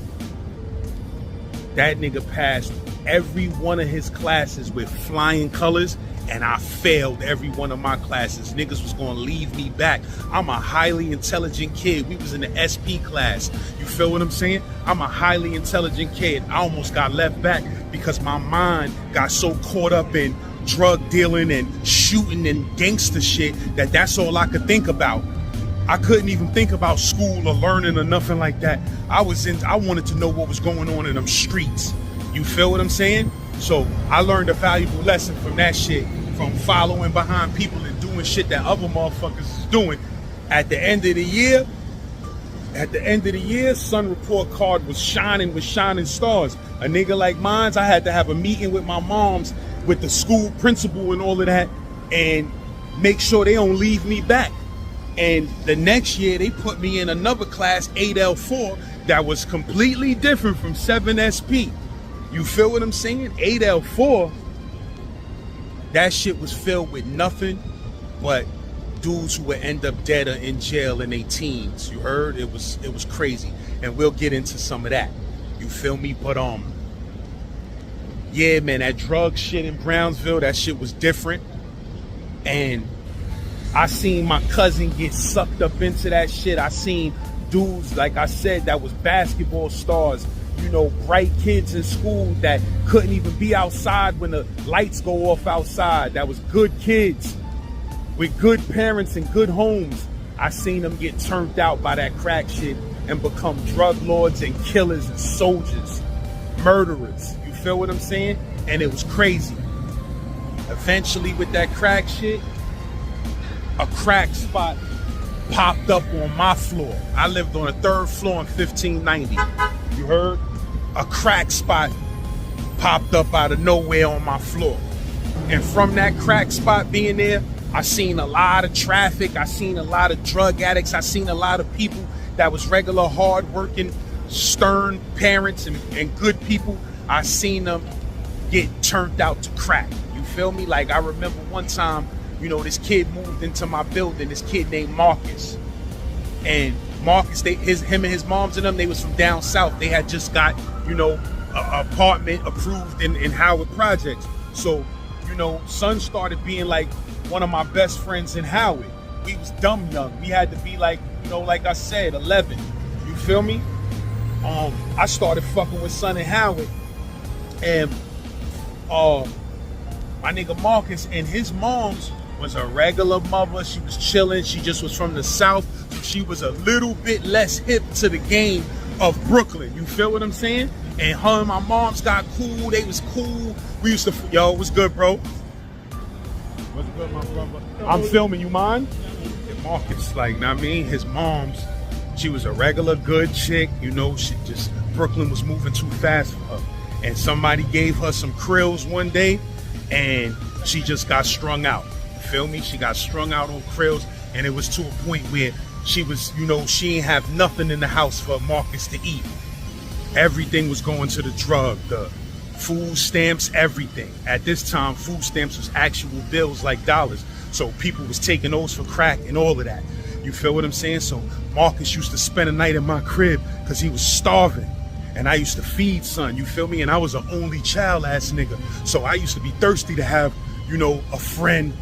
That nigga passed every one of his classes with flying colors, and I failed every one of my classes. Niggas was gonna leave me back. I'm a highly intelligent kid. We was in the SP class. You feel what I'm saying? I'm a highly intelligent kid. I almost got left back because my mind got so caught up in drug dealing and shooting and gangster shit that that's all I could think about. I couldn't even think about school or learning or nothing like that. I wanted to know what was going on in them streets. You feel what I'm saying? So I learned a valuable lesson from that shit, from following behind people and doing shit that other motherfuckers is doing. At the end of the year, son report card was shining with shining stars. A nigga like mine, I had to have a meeting with my moms, with the school principal and all of that, and make sure they don't leave me back. And the next year, they put me in another class, 8L4, that was completely different from 7SP. You feel what I'm saying? 8L4, that shit was filled with nothing but dudes who would end up dead or in jail in their teens. You heard? It was crazy. And we'll get into some of that. You feel me? But yeah, man, that drug shit in Brownsville, that shit was different. And I seen my cousin get sucked up into that shit. I seen dudes, like I said, that was basketball stars, you know, bright kids in school that couldn't even be outside when the lights go off outside. That was good kids with good parents and good homes. I seen them get turned out by that crack shit and become drug lords and killers and soldiers, murderers. You feel what I'm saying? And it was crazy. Eventually with that crack shit, a crack spot popped up on my floor. I lived on the 3rd floor in 1590. You heard? A crack spot popped up out of nowhere on my floor. And from that crack spot being there, I seen a lot of traffic. I seen a lot of drug addicts. I seen a lot of people that was regular, hard-working, stern parents and good people. I seen them get turned out to crack. You feel me? Like, I remember one time, you know, this kid moved into my building, this kid named Marcus. And Marcus, him and his moms and them, they was from down south. They had just got, you know, an apartment approved in Howard Projects. So, you know, son started being like one of my best friends in Howard. we was dumb young. We had to be like, you know, like I said, 11. You feel me? I started fucking with Son and Howard, and my nigga Marcus and his mom's was a regular mother. She was chilling. She just was from the South. So she was a little bit less hip to the game of Brooklyn. You feel what I'm saying? And her and my moms got cool. They was cool. We used to, yo, what's good, bro? What's good, my brother? I'm filming. You mind? And Marcus, like, know what I mean? His mom's, she was a regular good chick. You know, she just, Brooklyn was moving too fast for her. And somebody gave her some krills one day, and she just got strung out. You feel me? She got strung out on krills, and it was to a point where she was, you know, she ain't have nothing in the house for Marcus to eat. Everything was going to the drug, the food stamps, everything. At this time, food stamps was actual bills like dollars. So people was taking those for crack and all of that. You feel what I'm saying? So Marcus used to spend a night in my crib because he was starving. And I used to feed Son, you feel me? And I was an only child ass nigga. So I used to be thirsty to have, you know, a friend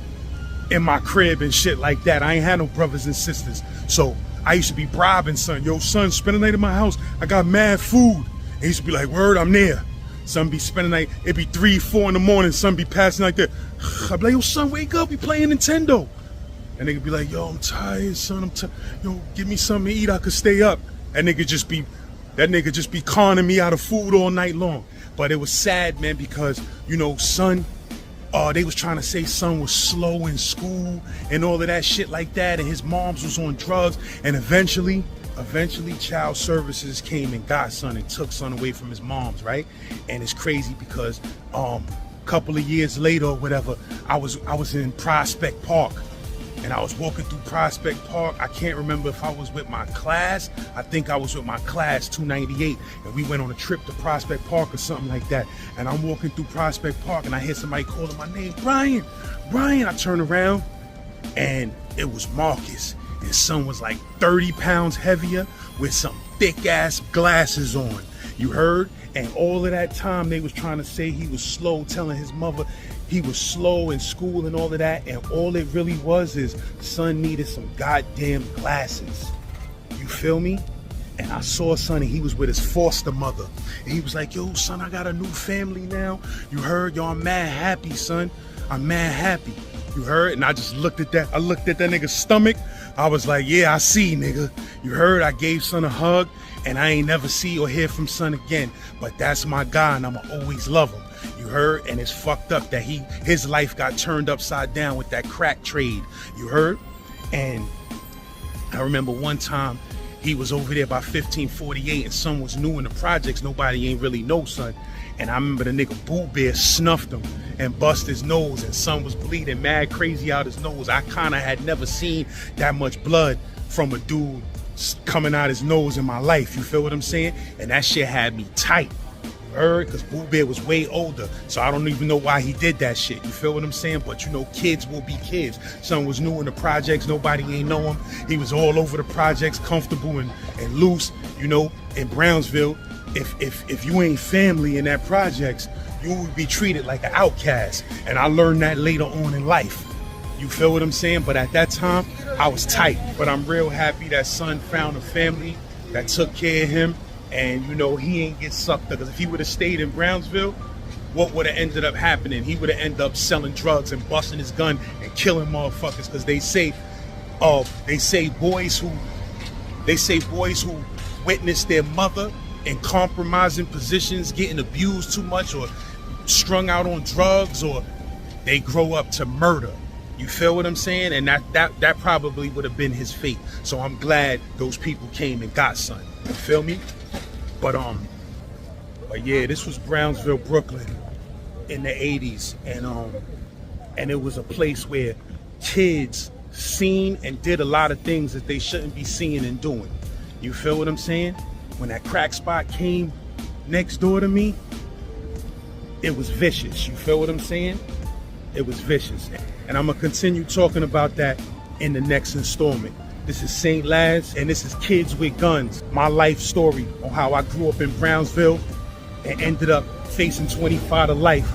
in my crib and shit like that. I ain't had no brothers and sisters. So I used to be bribing Son. Yo, Son, spend a night in my house. I got mad food. And he used to be like, word, I'm there. Son be spending the night. It'd be 3, 4 in the morning. Son be passing like that. I'd be like, yo, Son, wake up. We playing Nintendo. And they could be like, yo, I'm tired, Son. Yo, give me something to eat. I could stay up. That nigga just be conning me out of food all night long. But it was sad, man, because, you know, Son, they was trying to say Son was slow in school and all of that shit like that, and his mom's was on drugs, and eventually child services came and got Son and took Son away from his mom's, right? And it's crazy because couple of years later or whatever, I was in Prospect Park, and I was walking through Prospect Park. I can't remember if I was with my class. I think I was with my class 298, and we went on a trip to Prospect Park or something like that. And I'm walking through Prospect Park, and I hear somebody calling my name, Brian. I turn around, and it was Marcus. His Son was like 30 pounds heavier with some thick ass glasses on. You heard? And all of that time they was trying to say he was slow, telling his mother he was slow in school and all of that. And all it really was is Son needed some goddamn glasses. You feel me? And I saw Son, and he was with his foster mother. And he was like, yo, Son, I got a new family now. You heard? Yo, I'm mad happy, Son. I'm mad happy. You heard? And I just looked at that. I looked at that nigga's stomach. I was like, yeah, I see, nigga. You heard? I gave Son a hug, and I ain't never see or hear from Son again. But that's my guy, and I'ma always love him. You heard? And it's fucked up that his life got turned upside down with that crack trade. You heard? And I remember one time he was over there by 1548, and Son was new in the projects. Nobody ain't really know Son. And I remember the nigga Boo Bear snuffed him and bust his nose, and Son was bleeding mad crazy out his nose. I kind of had never seen that much blood from a dude coming out his nose in my life. You feel what I'm saying? And that shit had me tight. You heard? Because Boo Bear was way older, so I don't even know why he did that shit. You feel what I'm saying? But you know, kids will be kids. Son was new in the projects. Nobody ain't know him. He was all over the projects, comfortable and loose. You know, in Brownsville, if you ain't family in that projects, you would be treated like an outcast. And I learned that later on in life. You feel what I'm saying? But at that time, I was tight. But I'm real happy that Son found a family that took care of him. And, you know, he ain't get sucked up. Because if he would have stayed in Brownsville, what would have ended up happening? He would have ended up selling drugs and busting his gun and killing motherfuckers. Because they say boys who witness their mother in compromising positions, getting abused too much or strung out on drugs, or they grow up to murder. You feel what I'm saying? And that probably would have been his fate. So I'm glad those people came and got Son. You feel me? But yeah, this was Brownsville, Brooklyn in the 80s, and it was a place where kids seen and did a lot of things that they shouldn't be seeing and doing. You feel what I'm saying? When that crack spot came next door to me, it was vicious. You feel what I'm saying? It was vicious. And I'm going to continue talking about that in the next installment. This is St. Laz, and this is Kids with Guns, my life story on how I grew up in Brownsville and ended up facing 25 to life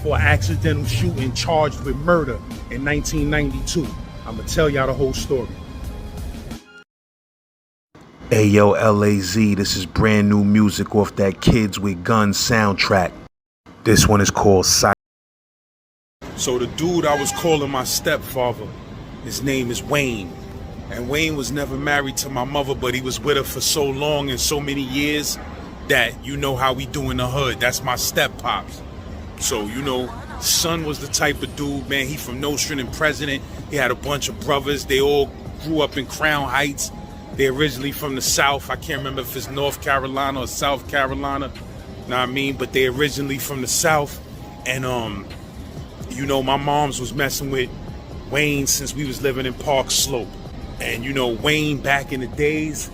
for an accidental shooting charged with murder in 1992. I'm gonna tell y'all the whole story. Hey yo, LAZ, this is brand new music off that Kids with Guns soundtrack. This one is called Sight. So the dude I was calling my stepfather, his name is Wayne. And Wayne was never married to my mother, but he was with her for so long and so many years that you know how we do in the hood. That's my step pops. So, you know, son was the type of dude, man, he from Nostrand and President. He had a bunch of brothers. They all grew up in Crown Heights. They originally from the South. I can't remember if it's North Carolina or South Carolina. Know what I mean? But they originally from the South. And, you know, my mom's was messing with Wayne since we was living in Parkslope. And, you know, Wayne back in the days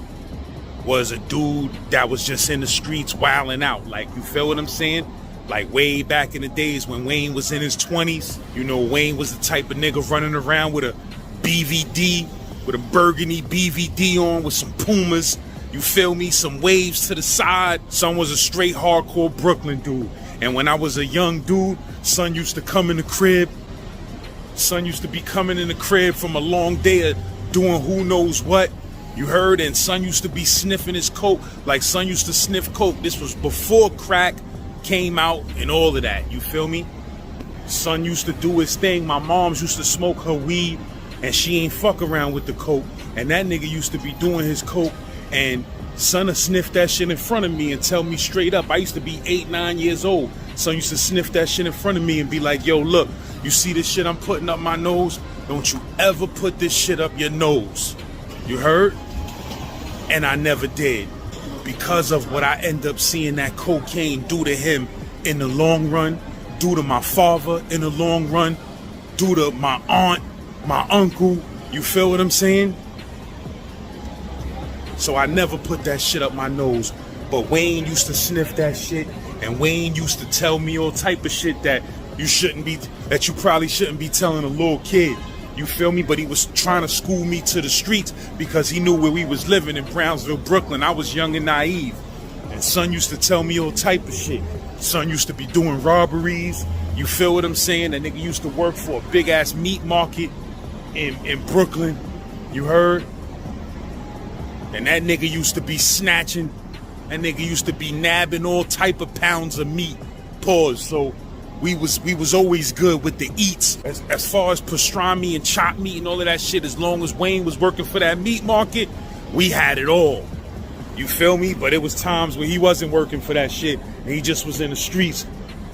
was a dude that was just in the streets wilding out. Like, you feel what I'm saying? Like, way back in the days when Wayne was in his 20s, you know, Wayne was the type of nigga running around with a BVD, with a burgundy BVD on, with some Pumas, you feel me, some waves to the side. Son was a straight hardcore Brooklyn dude. And when I was a young dude, son used to come in the crib. Son used to be coming in the crib from a long day of doing who knows what, you heard? And son used to be sniffing his coke like son used to sniff coke. This was before crack came out and all of that, you feel me? Son used to do his thing. My mom's used to smoke her weed and she ain't fuck around with the coke. And that nigga used to be doing his coke and son would sniff that shit in front of me and tell me straight up. I used to be 8, 9 years old. Son used to sniff that shit in front of me and be like, yo, look, you see this shit I'm putting up my nose? Don't you ever put this shit up your nose. You heard? And I never did. Because of what I end up seeing that cocaine do to him in the long run, do to my father in the long run, do to my aunt, my uncle. You feel what I'm saying? So I never put that shit up my nose. But Wayne used to sniff that shit, and Wayne used to tell me all type of shit that you probably shouldn't be telling a little kid. You feel me? But he was trying to school me to the streets because he knew where we was living in Brownsville, Brooklyn. I was young and naive. And son used to tell me all type of shit. Son used to be doing robberies. You feel what I'm saying? That nigga used to work for a big ass meat market in Brooklyn. You heard? And that nigga used to be snatching. That nigga used to be nabbing all type of pounds of meat. Pause. So we was always good with the eats. As far as pastrami and chopped meat and all of that shit, as long as Wayne was working for that meat market, we had it all. You feel me? But it was times when he wasn't working for that shit and he just was in the streets.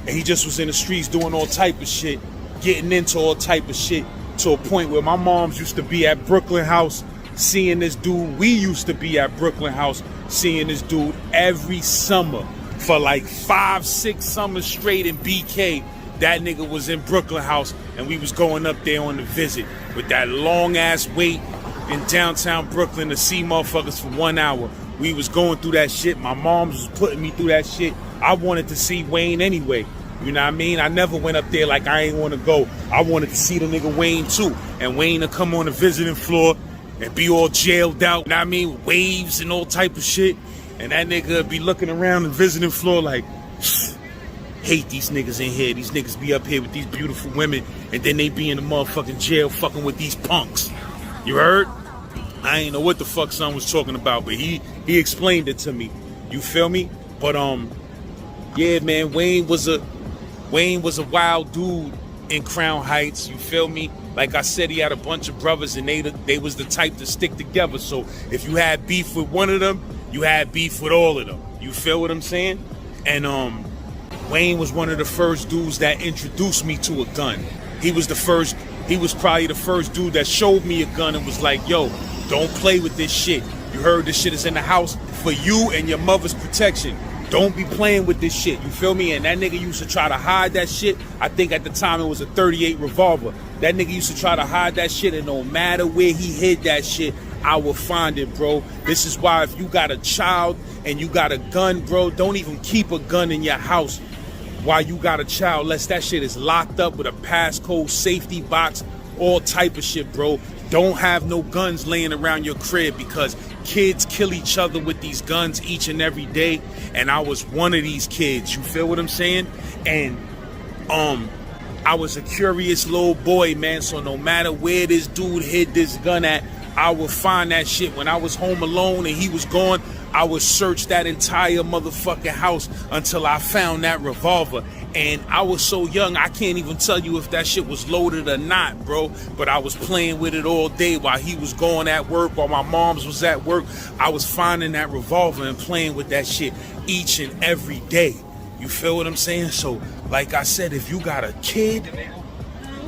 And he just was in the streets doing all type of shit, getting into all type of shit, to a point where my moms used to be at Brooklyn House seeing this dude. We used to be at Brooklyn House seeing this dude every summer. For like 5, 6 summers straight in BK, that nigga was in Brooklyn House and we was going up there on the visit with that long ass wait in downtown Brooklyn to see motherfuckers for 1 hour. We was going through that shit. My mom was putting me through that shit. I wanted to see Wayne anyway. You know what I mean? I never went up there like I ain't want to go. I wanted to see the nigga Wayne too. And Wayne would come on the visiting floor and be all jailed out. You know what I mean? Waves and all type of shit. And that nigga be looking around the visiting floor like, hate these niggas in here. These niggas be up here with these beautiful women, and then they be in the motherfucking jail fucking with these punks. You heard? I ain't know what the fuck son was talking about, but he explained it to me. You feel me? But yeah, man, Wayne was a wild dude in Crown Heights. You feel me? Like I said, he had a bunch of brothers, and they was the type to stick together. So if you had beef with one of them, you had beef with all of them. You feel what I'm saying? And Wayne was one of the first dudes that introduced me to a gun. He was probably the first dude that showed me a gun and was like, yo, don't play with this shit. You heard this shit is in the house for you and your mother's protection. Don't be playing with this shit. You feel me? And that nigga used to try to hide that shit. I think at the time it was a 38 revolver. That nigga used to try to hide that shit, and no matter where he hid that shit, I will find it, bro. This is why if you got a child and you got a gun, bro, don't even keep a gun in your house while you got a child, unless that shit is locked up with a passcode, safety box, all type of shit, bro. Don't have no guns laying around your crib, because kids kill each other with these guns each and every day. And I was one of these kids. You feel what I'm saying? And I was a curious little boy, man, so no matter where this dude hid this gun at, I would find that shit. When I was home alone and he was gone, I would search that entire motherfucking house until I found that revolver. And I was so young, I can't even tell you if that shit was loaded or not, bro. But I was playing with it all day while he was going at work, while my mom's was at work. I was finding that revolver and playing with that shit each and every day. You feel what I'm saying? So, like I said, if you got a kid,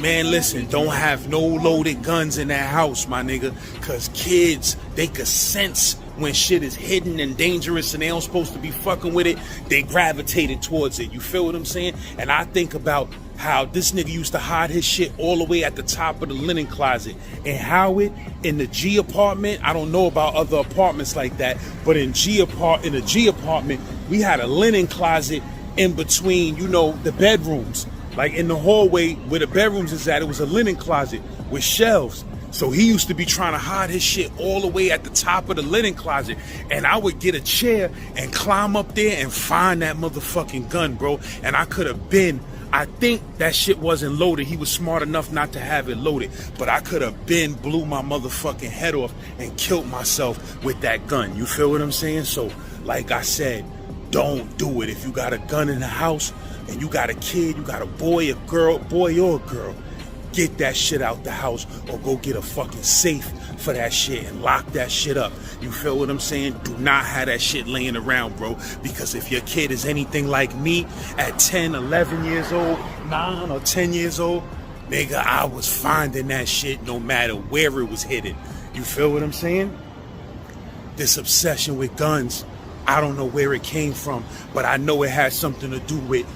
man, listen, don't have no loaded guns in that house, my nigga. Cause kids, they could sense when shit is hidden and dangerous and they don't supposed to be fucking with it. They gravitated towards it. You feel what I'm saying? And I think about how this nigga used to hide his shit all the way at the top of the linen closet. And Howard, in the G apartment, I don't know about other apartments like that, but in the G apartment, we had a linen closet in between, you know, the bedrooms. Like in the hallway where the bedrooms is at, it was a linen closet with shelves. So he used to be trying to hide his shit all the way at the top of the linen closet. And I would get a chair and climb up there and find that motherfucking gun, bro. And I could have been, I think that shit wasn't loaded. He was smart enough not to have it loaded. But I could have been blew my motherfucking head off and killed myself with that gun. You feel what I'm saying? So, like I said, don't do it. If you got a gun in the house and you got a kid, you got a boy, a girl, boy or girl, get that shit out the house or go get a fucking safe for that shit and lock that shit up. You feel what I'm saying? Do not have that shit laying around, bro. Because if your kid is anything like me at 10, 11 years old, 9 or 10 years old, nigga, I was finding that shit no matter where it was hidden. You feel what I'm saying? This obsession with guns, I don't know where it came from, but I know it has something to do with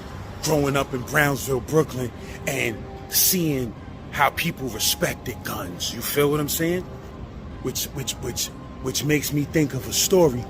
growing up in Brownsville, Brooklyn, and seeing how people respected guns. You feel what I'm saying? Which makes me think of a story.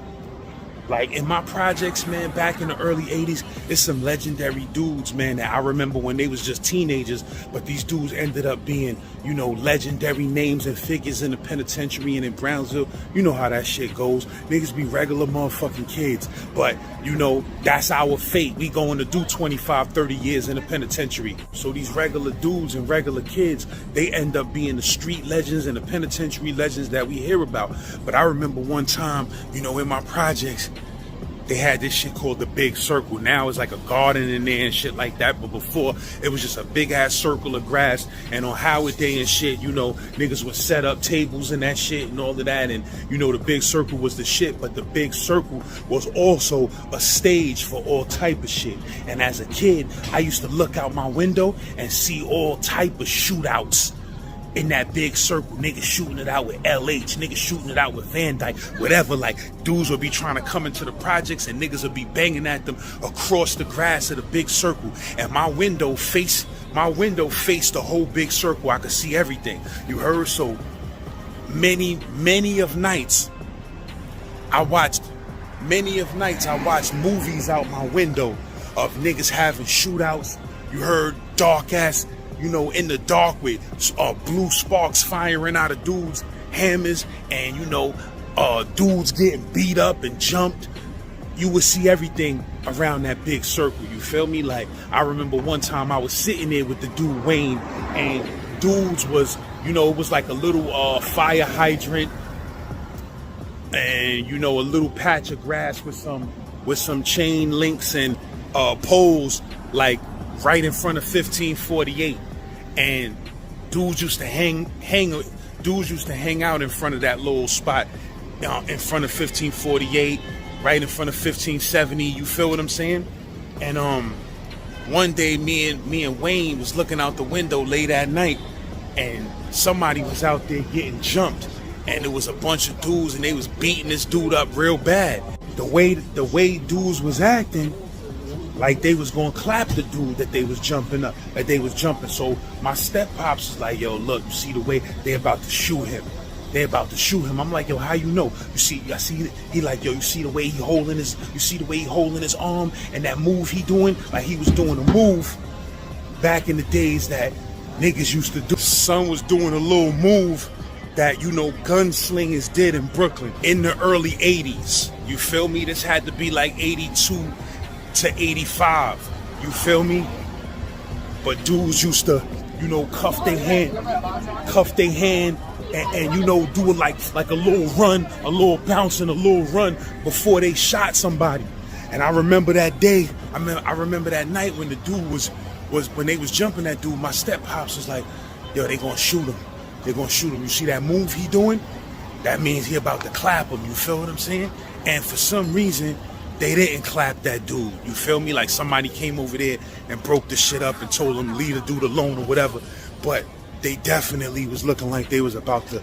Like in my projects, man, back in the early 80s, it's some legendary dudes, man, that I remember when they was just teenagers, but these dudes ended up being, you know, legendary names and figures in the penitentiary and in Brownsville. You know how that shit goes. Niggas be regular motherfucking kids, but, you know, that's our fate. We going to do 25, 30 years in the penitentiary. So these regular dudes and regular kids, they end up being the street legends and the penitentiary legends that we hear about. But I remember one time, you know, in my projects, they had this shit called the Big Circle. Now it's like a garden in there and shit like that. But before, it was just a big ass circle of grass. And on Howard Day and shit, you know, niggas would set up tables and that shit and all of that. And, you know, the Big Circle was the shit. But the Big Circle was also a stage for all type of shit. And as a kid, I used to look out my window and see all type of shootouts in that Big Circle. Niggas shooting it out with LH, niggas shooting it out with Van Dyke, whatever. Like, dudes would be trying to come into the projects and niggas would be banging at them across the grass of the Big Circle. And my window faced the whole Big Circle. I could see everything. You heard? So many of nights I watched movies out my window of niggas having shootouts. You heard? Dark ass, you know, in the dark with blue sparks firing out of dudes' hammers, and, you know, dudes getting beat up and jumped. You would see everything around that Big Circle. You feel me? Like, I remember one time I was sitting there with the dude Wayne, and dudes was, you know, it was like a little fire hydrant and, you know, a little patch of grass with some chain links and poles, like right in front of 1548. And dudes used to hang out in front of that little spot, in front of 1548, right in front of 1570. You feel what I'm saying? And one day me and Wayne was looking out the window late at night, and somebody was out there getting jumped, and there was a bunch of dudes, and they was beating this dude up real bad. The way dudes was acting, like they was gonna clap the dude that they was jumping up, that they was jumping. So my step pops was like, yo, look, you see the way they about to shoot him. They about to shoot him. I'm like, yo, how you know? I see, he like, yo, you see the way he holding his arm and that move he doing? Like he was doing a move back in the days that niggas used to do. Son was doing a little move that, you know, gunslingers did in Brooklyn in the early 80s. You feel me? This had to be like 82 to 85. You feel me? But dudes used to, cuff their hand, and do like a little run, a little bounce and a little run before they shot somebody. And I remember that day. I remember that night when the dude was when they was jumping that dude. My step pops was like, "Yo, they gonna shoot him. They gonna shoot him. You see that move he doing? That means he about to clap him. You feel what I'm saying?" And for some reason, they didn't clap that dude. You feel me? Like somebody came over there and broke the shit up and told him leave the dude alone or whatever. But they definitely was looking like they was about to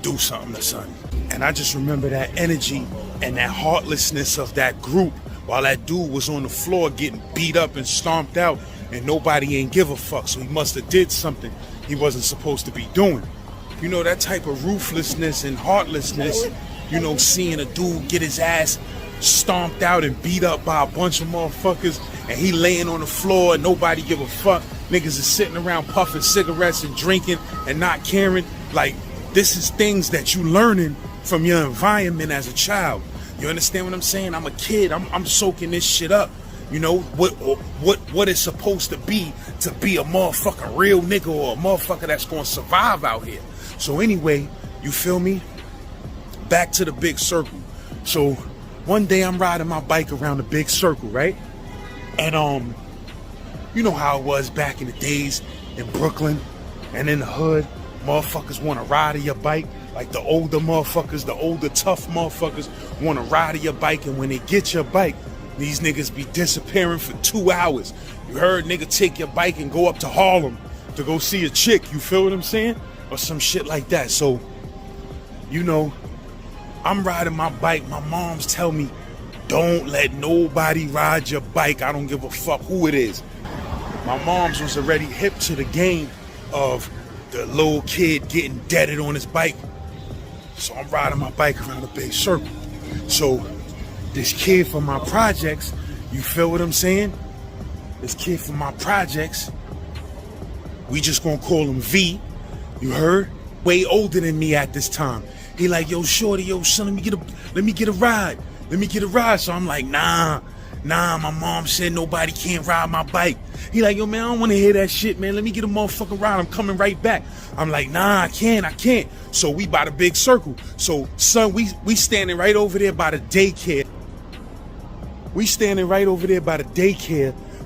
do something to son. And I just remember that energy and that heartlessness of that group while that dude was on the floor getting beat up and stomped out, and nobody ain't give a fuck. So he must have did something he wasn't supposed to be doing. That type of ruthlessness and heartlessness, seeing a dude get his ass stomped out and beat up by a bunch of motherfuckers, and he laying on the floor and nobody give a fuck. Niggas is sitting around puffing cigarettes and drinking and not caring. Like, this is things that you learning from your environment as a child. You understand what I'm saying? I'm a kid. I'm soaking this shit up. What it's supposed to be a motherfucking real nigga or a motherfucker that's gonna survive out here. So anyway, you feel me? Back to the big circle. So one day I'm riding my bike around the big circle, right? And you know how it was back in the days in Brooklyn and in the hood. Motherfuckers want to ride on your bike. Like the older motherfuckers, the older tough motherfuckers want to ride on your bike, and when they get your bike, these niggas be disappearing for 2 hours. You heard nigga take your bike and go up to Harlem to go see a chick, you feel what I'm saying? Or some shit like that. So, I'm riding my bike. My moms tell me, don't let nobody ride your bike. I don't give a fuck who it is. My moms was already hip to the game of the little kid getting deaded on his bike. So I'm riding my bike around the big circle. So this kid from my projects, you feel what I'm saying? This kid from my projects, we just gonna call him V, you heard? Way older than me at this time. He like, yo, shorty, yo, son, let me get a ride. Let me get a ride. So I'm like, nah, my mom said nobody can't ride my bike. He like, yo, man, I don't want to hear that shit, man. Let me get a motherfucking ride. I'm coming right back. I'm like, nah, I can't. So we by the big circle. So, son, we standing right over there by the daycare.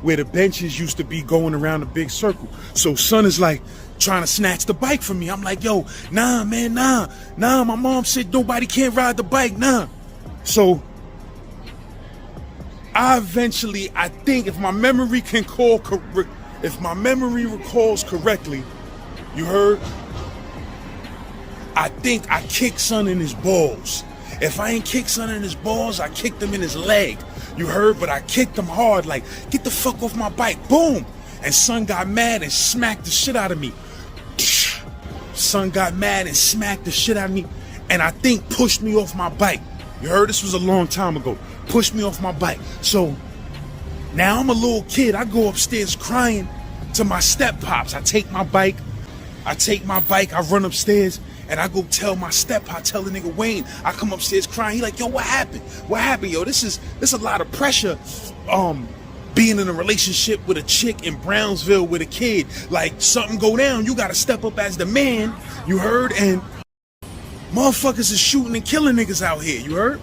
Where the benches used to be going around the big circle. So son is like trying to snatch the bike from me. I'm like, yo, nah, man, nah. My mom said nobody can't ride the bike, nah. So I think if my memory recalls correctly, you heard? I think I kicked son in his balls. If I ain't kicked son in his balls, I kicked him in his leg. You heard? But I kicked him hard, like, get the fuck off my bike. Boom! And son got mad and smacked the shit out of me. And I think pushed me off my bike. You heard? This was a long time ago. Pushed me off my bike. So now I'm a little kid. I go upstairs crying to my step pops. I take my bike, I run upstairs, and I go tell my step, I tell the nigga Wayne, I come upstairs crying. He like, yo, what happened? Yo, this is a lot of pressure. Being in a relationship with a chick in Brownsville with a kid. Like, something go down, you gotta step up as the man, you heard? And motherfuckers is shooting and killing niggas out here, you heard?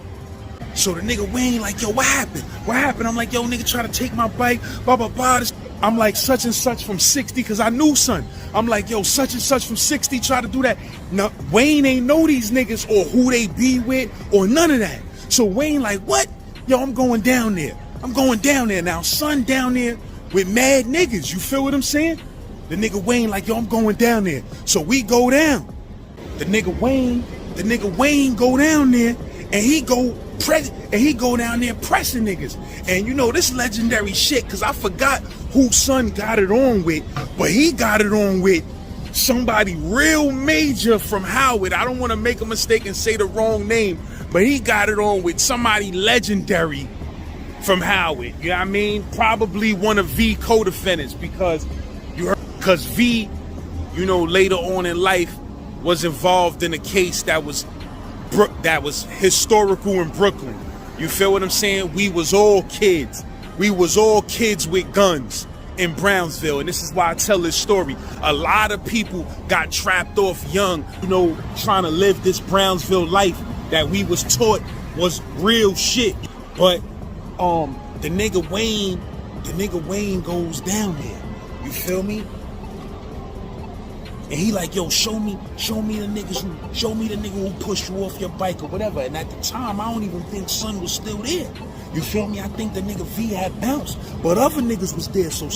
So the nigga Wayne like, yo, what happened? I'm like, yo, nigga try to take my bike, blah, blah, blah. I'm like, such and such from 60, because I knew son. I'm like, yo, such and such from 60 try to do that. Now, Wayne ain't know these niggas or who they be with or none of that. So Wayne like, what? Yo, I'm going down there. Now, son down there with mad niggas. You feel what I'm saying? The nigga Wayne like, yo, I'm going down there. So we go down. The nigga Wayne go down there and he go down there pressing niggas. And you know, this legendary shit, because I forgot who son got it on with, but he got it on with somebody real major from Howard. I don't want to make a mistake and say the wrong name, but he got it on with somebody legendary from Howard. You know what I mean? Probably one of V co-defendants, because V, you know, later on in life was involved in a case that was historical in Brooklyn. You feel what I'm saying? We was all kids with guns in Brownsville, and this is why I tell this story. A lot of people got trapped off young, trying to live this Brownsville life that we was taught was real shit. But the nigga Wayne goes down there. You feel me? And he like, yo, show me the nigga who pushed you off your bike or whatever. And at the time, I don't even think Son was still there. You feel me? I think the nigga V had bounced, but other niggas was there. So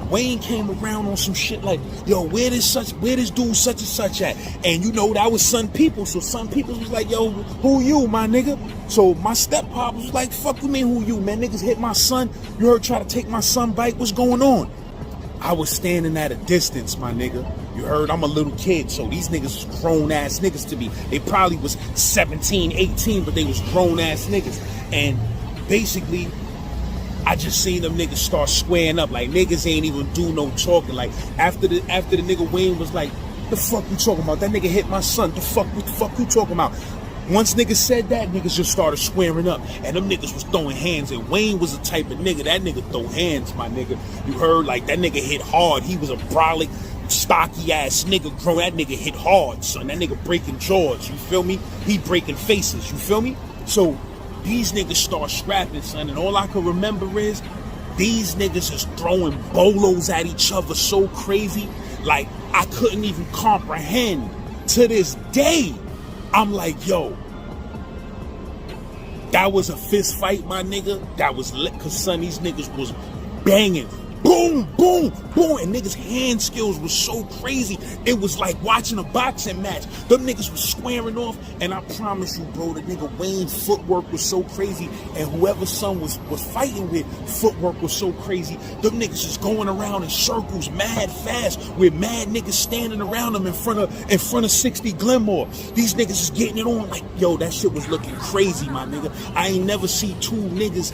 Wayne came around on some shit like, yo, where this dude such and such at? And that was Son people. So Son people was like, yo, who you, my nigga? So my step-pop was like, fuck you mean who you, man? Niggas hit my son. You heard try to take my son bike. What's going on? I was standing at a distance, my nigga. You heard, I'm a little kid, so these niggas was grown-ass niggas to me. They probably was 17, 18, but they was grown-ass niggas. And basically, I just seen them niggas start squaring up. Like, niggas ain't even do no talking. Like, after the nigga Wayne was like, the fuck you talking about? That nigga hit my son. What the fuck you talking about? Once niggas said that, niggas just started squaring up. And them niggas was throwing hands. And Wayne was the type of nigga, that nigga throw hands, my nigga. You heard, like, that nigga hit hard. He was a brolic, stocky ass nigga, grown. That nigga hit hard, son. That nigga breaking jaws, you feel me? He breaking faces, you feel me? So these niggas start scrapping, son, and all I can remember is these niggas is throwing bolos at each other so crazy, like I couldn't even comprehend. To this day, I'm like, yo, that was a fist fight, my nigga. That was lit, cause son, these niggas was banging. Boom, boom, boom. And niggas' hand skills was so crazy. It was like watching a boxing match. Them niggas was squaring off. And I promise you, bro, the nigga Wayne's footwork was so crazy. And whoever son was fighting with, footwork was so crazy. Them niggas is going around in circles mad fast with mad niggas standing around them in front of 60 Glenmore. These niggas is getting it on like, yo, that shit was looking crazy, my nigga. I ain't never see two niggas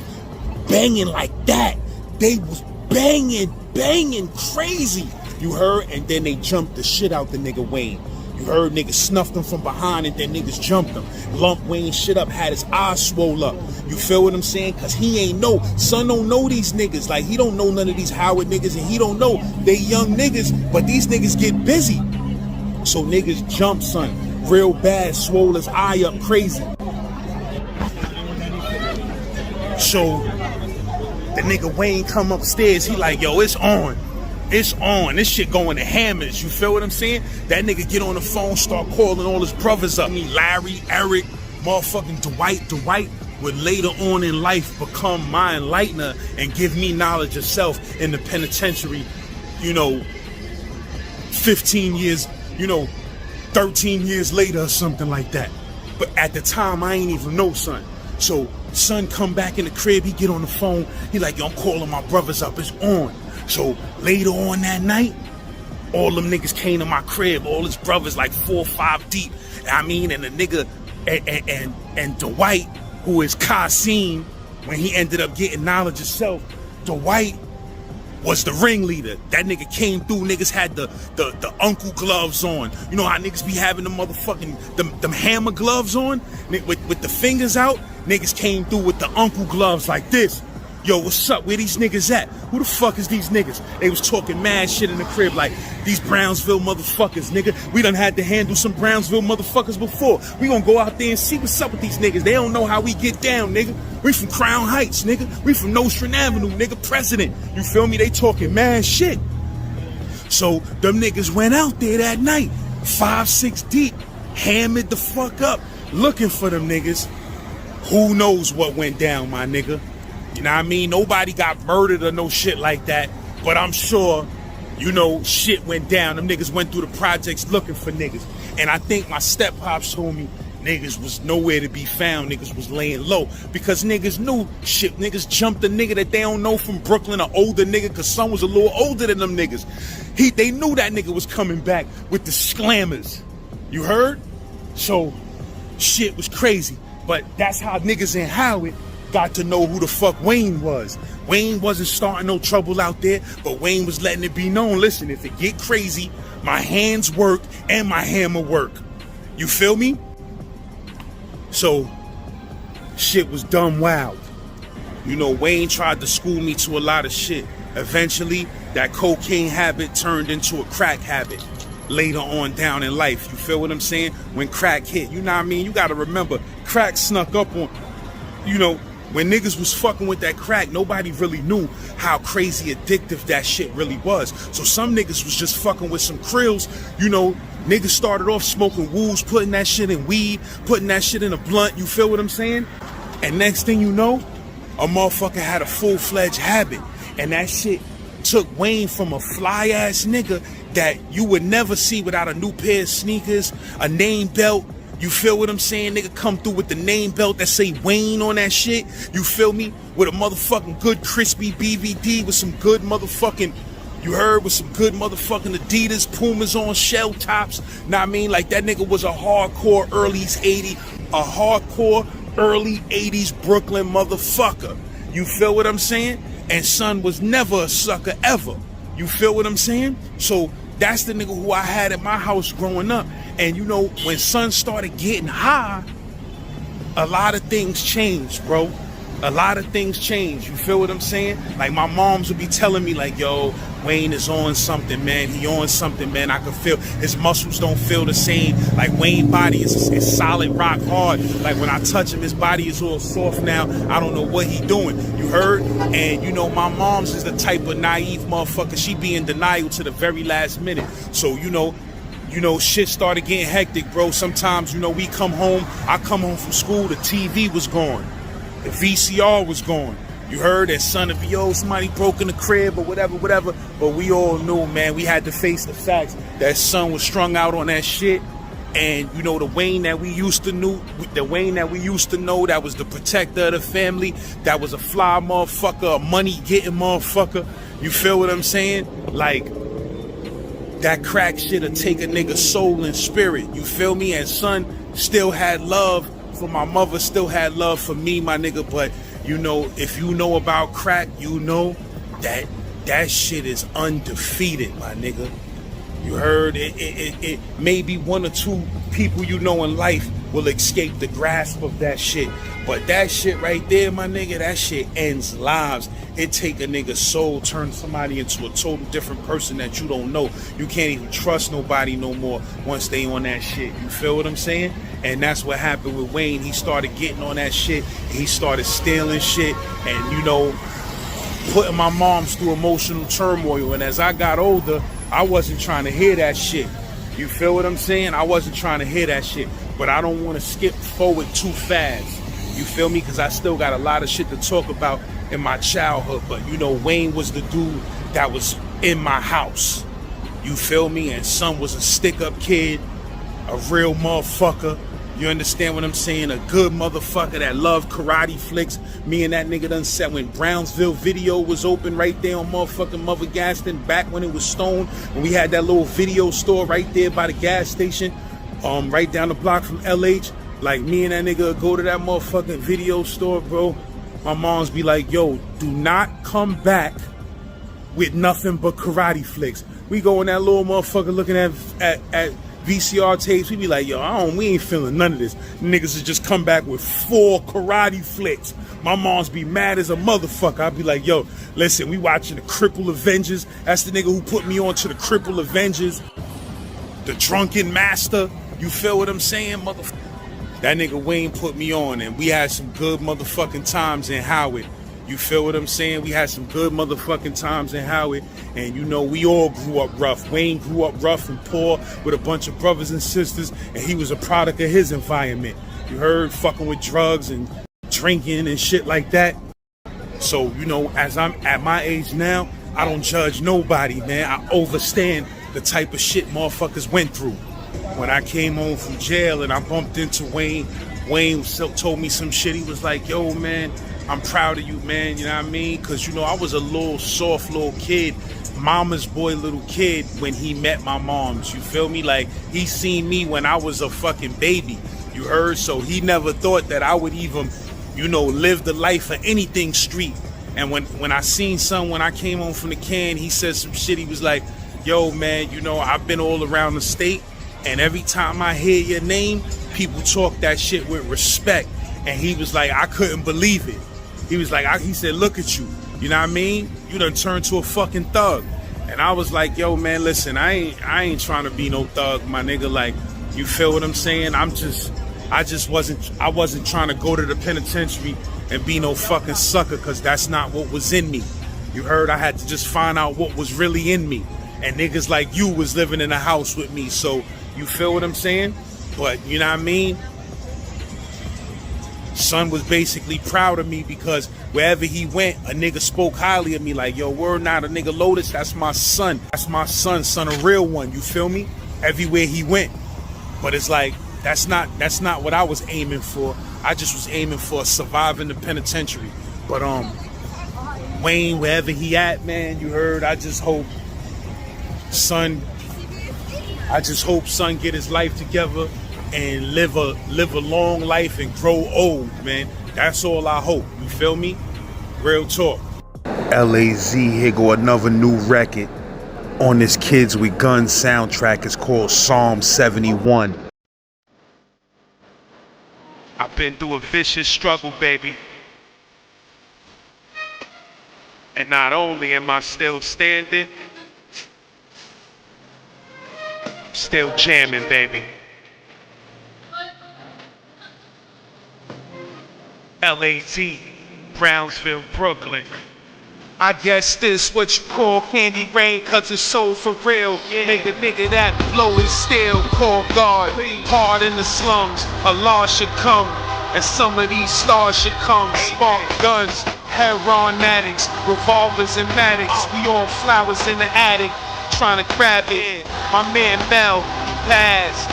banging like that. They was banging crazy. You heard? And then they jumped the shit out the nigga Wayne. You heard? Niggas snuffed him from behind and then niggas jumped him. Lumped Wayne shit up, had his eyes swole up. You feel what I'm saying? Cause he ain't know. Son don't know these niggas. Like, he don't know none of these Howard niggas, and he don't know they young niggas, but these niggas get busy. So niggas jump, son. Real bad, swole his eye up crazy. So the nigga Wayne come upstairs, he like, yo, it's on. It's on. This shit going to hammers. You feel what I'm saying? That nigga get on the phone, start calling all his brothers up. Larry, Eric, motherfucking Dwight. Dwight would later on in life become my enlightener and give me knowledge of self in the penitentiary, 15 years, 13 years later or something like that. But at the time, I ain't even know, son. So son come back in the crib, he get on the phone, he like, yo, I'm calling my brothers up, it's on. So later on that night, all them niggas came to my crib, all his brothers like 4 or 5 deep. And the nigga and Dwight, who is Kasim, when he ended up getting knowledge of self, Dwight was the ringleader. That nigga came through, niggas had the uncle gloves on. You know how niggas be having the motherfucking, them hammer gloves on? With the fingers out, niggas came through with the uncle gloves like this. Yo, what's up? Where these niggas at? Who the fuck is these niggas? They was talking mad shit in the crib like, these Brownsville motherfuckers, nigga. We done had to handle some Brownsville motherfuckers before. We gonna go out there and see what's up with these niggas. They don't know how we get down, nigga. We from Crown Heights, nigga. We from Nostrand Avenue, nigga. President. You feel me? They talking mad shit. So them niggas went out there that night, 5, 6 deep, hammered the fuck up, looking for them niggas. Who knows what went down, my nigga? You know what I mean? Nobody got murdered or no shit like that. But I'm sure, shit went down. Them niggas went through the projects looking for niggas. And I think my step-pops told me niggas was nowhere to be found. Niggas was laying low. Because niggas knew shit. Niggas jumped a nigga that they don't know from Brooklyn, an older nigga, because son was a little older than them niggas. They knew that nigga was coming back with the slammers. You heard? So, shit was crazy. But that's how niggas in Howard got to know who the fuck Wayne was. Wayne wasn't starting no trouble out there, but Wayne was letting it be known, listen, if it get crazy, my hands work and my hammer work. You feel me? So, shit was dumb wild. Wayne tried to school me to a lot of shit. Eventually, That cocaine habit turned into a crack habit later on down in life. You feel what I'm saying? When crack hit, you know what I mean? You gotta remember, crack snuck up on, you know, when niggas was fucking with that crack, nobody really knew how crazy addictive that shit really was. So some niggas was just fucking with some krills, you know. Niggas started off smoking wools, putting that shit in weed, putting that shit in a blunt, you feel what I'm saying? And next thing you know, a motherfucker had a full-fledged habit. And that shit took Wayne from a fly-ass nigga that you would never see without a new pair of sneakers, a name belt. You feel what I'm saying? Nigga come through with the name belt that say Wayne on that shit. You feel me? With a motherfucking good crispy BVD with some good motherfucking, you heard, with some good motherfucking Adidas, Pumas on shell tops. Know what I mean? Like that nigga was a hardcore early 80s Brooklyn motherfucker. You feel what I'm saying? And son was never a sucker ever. You feel what I'm saying? So that's the nigga who I had at my house growing up. And you know, when son started getting high, a lot of things changed, bro. A lot of things changed. You feel what I'm saying? Like my moms would be telling me like, yo, Wayne is on something, man. He on something, man. I can feel his muscles don't feel the same. Like Wayne's body is solid, rock hard. Like when I touch him, his body is all soft now. I don't know what he doing. You heard? And you know, my mom's is the type of naive motherfucker. She be in denial to the very last minute. So, you know, shit started getting hectic, bro. Sometimes, you know, we come home, I come home from school, the TV was gone. The VCR was gone. You heard that son of yo, somebody broke in the crib or whatever. But we all knew, man, we had to face the facts that son was strung out on that shit. And you know, the Wayne that we used to know, that was the protector of the family, that was a fly motherfucker, a money getting motherfucker. You feel what I'm saying? Like that crack shit'll take a nigga's soul and spirit. You feel me? And son still had love for my mother, still had love for me, my nigga. But you know, if you know about crack, you know that shit is undefeated, my nigga. You heard? It maybe one or two people you know in life will escape the grasp of that shit. But that shit right there, my nigga, that shit ends lives. It take a nigga's soul, turn somebody into a total different person that you don't know. You can't even trust nobody no more once they on that shit. You feel what I'm saying? And that's what happened with Wayne. He started getting on that shit. He started stealing shit and, you know, putting my moms through emotional turmoil. And as I got older, I wasn't trying to hear that shit. You feel what I'm saying? I wasn't trying to hear that shit. But I don't want to skip forward too fast. You feel me? Because I still got a lot of shit to talk about in my childhood. But, you know, Wayne was the dude that was in my house. You feel me? And son was a stick-up kid, a real motherfucker. You understand what I'm saying? A good motherfucker that loved karate flicks. Me and that nigga done sat when Brownsville Video was open right there on motherfucking Mother Gaston, back when it was Stone, when we had that little video store right there by the gas station, right down the block from LH. Like, me and that nigga would go to that motherfucking video store, bro. My moms be like, yo, do not come back with nothing but karate flicks. We go in that little motherfucker looking at VCR tapes. We be like, yo, we ain't feeling none of this. Niggas would just come back with 4 karate flicks. My moms be mad as a motherfucker. I'd be like, yo, listen, we watching the Cripple Avengers. That's the nigga who put me on to the Cripple Avengers. The Drunken Master. You feel what I'm saying, motherfucker? That nigga Wayne put me on, and we had some good motherfucking times in Howard. You feel what I'm saying? We had some good motherfucking times in Howard. And you know, we all grew up rough. Wayne grew up rough and poor with a bunch of brothers and sisters, and he was a product of his environment. You heard? Fucking with drugs and drinking and shit like that. So, you know, as I'm at my age now, I don't judge nobody, man. I understand the type of shit motherfuckers went through. When I came home from jail and I bumped into Wayne, Wayne told me some shit. He was like, yo, man, I'm proud of you, man. You know what I mean? Because, you know, I was a little soft little kid, mama's boy little kid when he met my moms. You feel me? Like, he seen me when I was a fucking baby. You heard? So he never thought that I would even, you know, live the life of anything street. And when I seen son, when I came home from the can, he said some shit. He was like, yo, man, you know, I've been all around the state. And every time I hear your name, people talk that shit with respect. And he was like, I couldn't believe it. He was like, he said, look at you. You know what I mean? You done turned to a fucking thug. And I was like, yo, man, listen, I ain't trying to be no thug, my nigga. Like, you feel what I'm saying? I wasn't trying to go to the penitentiary and be no fucking sucker, because that's not what was in me. You heard? I had to just find out what was really in me. And niggas like you was living in a house with me. So, you feel what I'm saying? But, you know what I mean? Son was basically proud of me, because wherever he went, a nigga spoke highly of me. Like, yo, word not a nigga Lotus, that's my son. That's my son, a real one. You feel me? Everywhere he went. But it's like, that's not what I was aiming for. I just was aiming for surviving the penitentiary. But Wayne, wherever he at, man, you heard, I just hope son get his life together and live a long life and grow old, man. That's all I hope. You feel me? Real talk. LAZ, here go another new record on this Kids with Guns soundtrack. It's called Psalm 71. I've been through a vicious struggle, baby. And not only am I still standing, I'm still jamming, baby. LAZ, Brownsville, Brooklyn. I guess this what you call candy rain, cause it's so for real. Nigga, that flow is still call God. Hard in the slums, a law should come, and some of these stars should come. Spark guns, heroin addicts, revolvers and Maddox. We on flowers in the attic, trying to grab it. My man Mel, pass.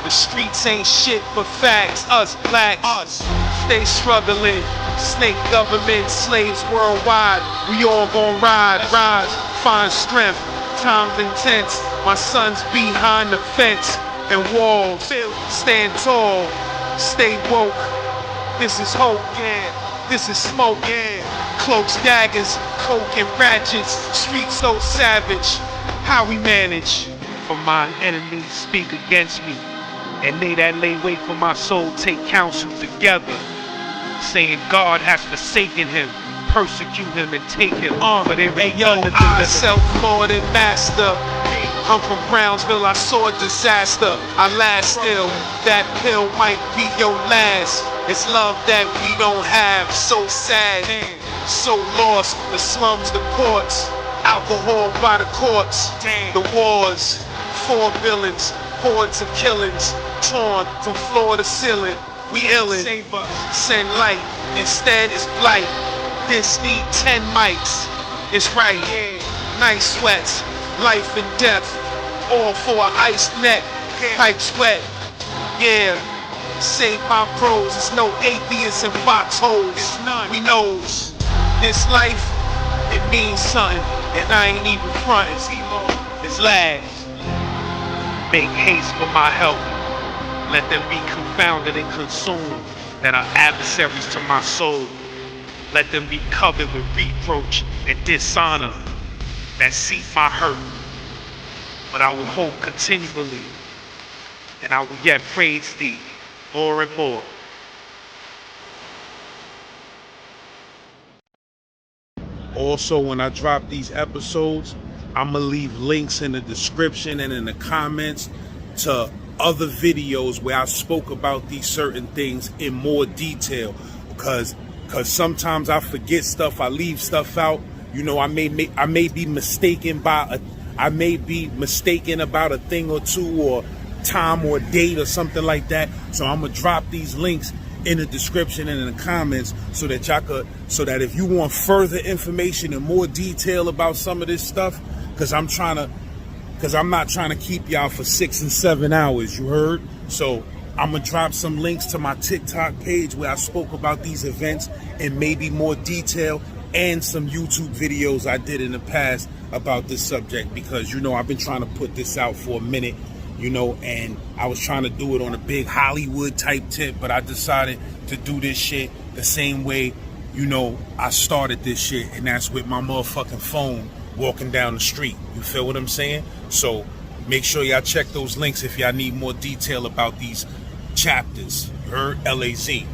The streets ain't shit but facts. Us blacks, stay struggling. Snake government, slaves worldwide. We all gon' rise, find strength. Times intense. My son's behind the fence and walls. Stand tall, stay woke. This is hope, yeah. This is smoke, yeah. Cloaks, daggers, coke and ratchets. Streets so savage. How we manage? For my enemies speak against me, and they that lay wait for my soul take counsel together, saying God has forsaken him, persecute him and take him on. But it ain't none of the self-lord and master. I'm from Brownsville, I saw disaster. I last still, that pill might be your last. It's love that we don't have, so sad, so lost. The slums, the ports, alcohol by the courts. The wars, 4 villains, hordes of killings, torn from floor to ceiling. We illin', send light, instead it's blight. This need 10 mics, it's right. Nice sweats, life and death, all for an iced neck, pipe sweat. Yeah, save my pros, there's no atheists in foxholes. We knows, this life, it means something, and I ain't even frontin'. It's last. Make haste for my help. Let them be confounded and consumed that are adversaries to my soul. Let them be covered with reproach and dishonor that seek my hurt. But I will hope continually, and I will yet praise thee more and more. Also, when I drop these episodes, I'm gonna leave links in the description and in the comments to other videos where I spoke about these certain things in more detail, because sometimes I forget stuff, I leave stuff out. You know, I may be mistaken about a thing or two, or time or date or something like that. So I'm gonna drop these links in the description and in the comments so that that if you want further information and more detail about some of this stuff, because I'm not trying to keep y'all for 6 and 7 hours, you heard? So I'm gonna drop some links to my TikTok page where I spoke about these events in maybe more detail, and some YouTube videos I did in the past about this subject, because, you know, I've been trying to put this out for a minute, you know, and I was trying to do it on a big Hollywood type tip, but I decided to do this shit the same way, you know, I started this shit, and that's with my motherfucking phone walking down the street. You feel what I'm saying? So make sure y'all check those links if y'all need more detail about these chapters. You heard? LAZ.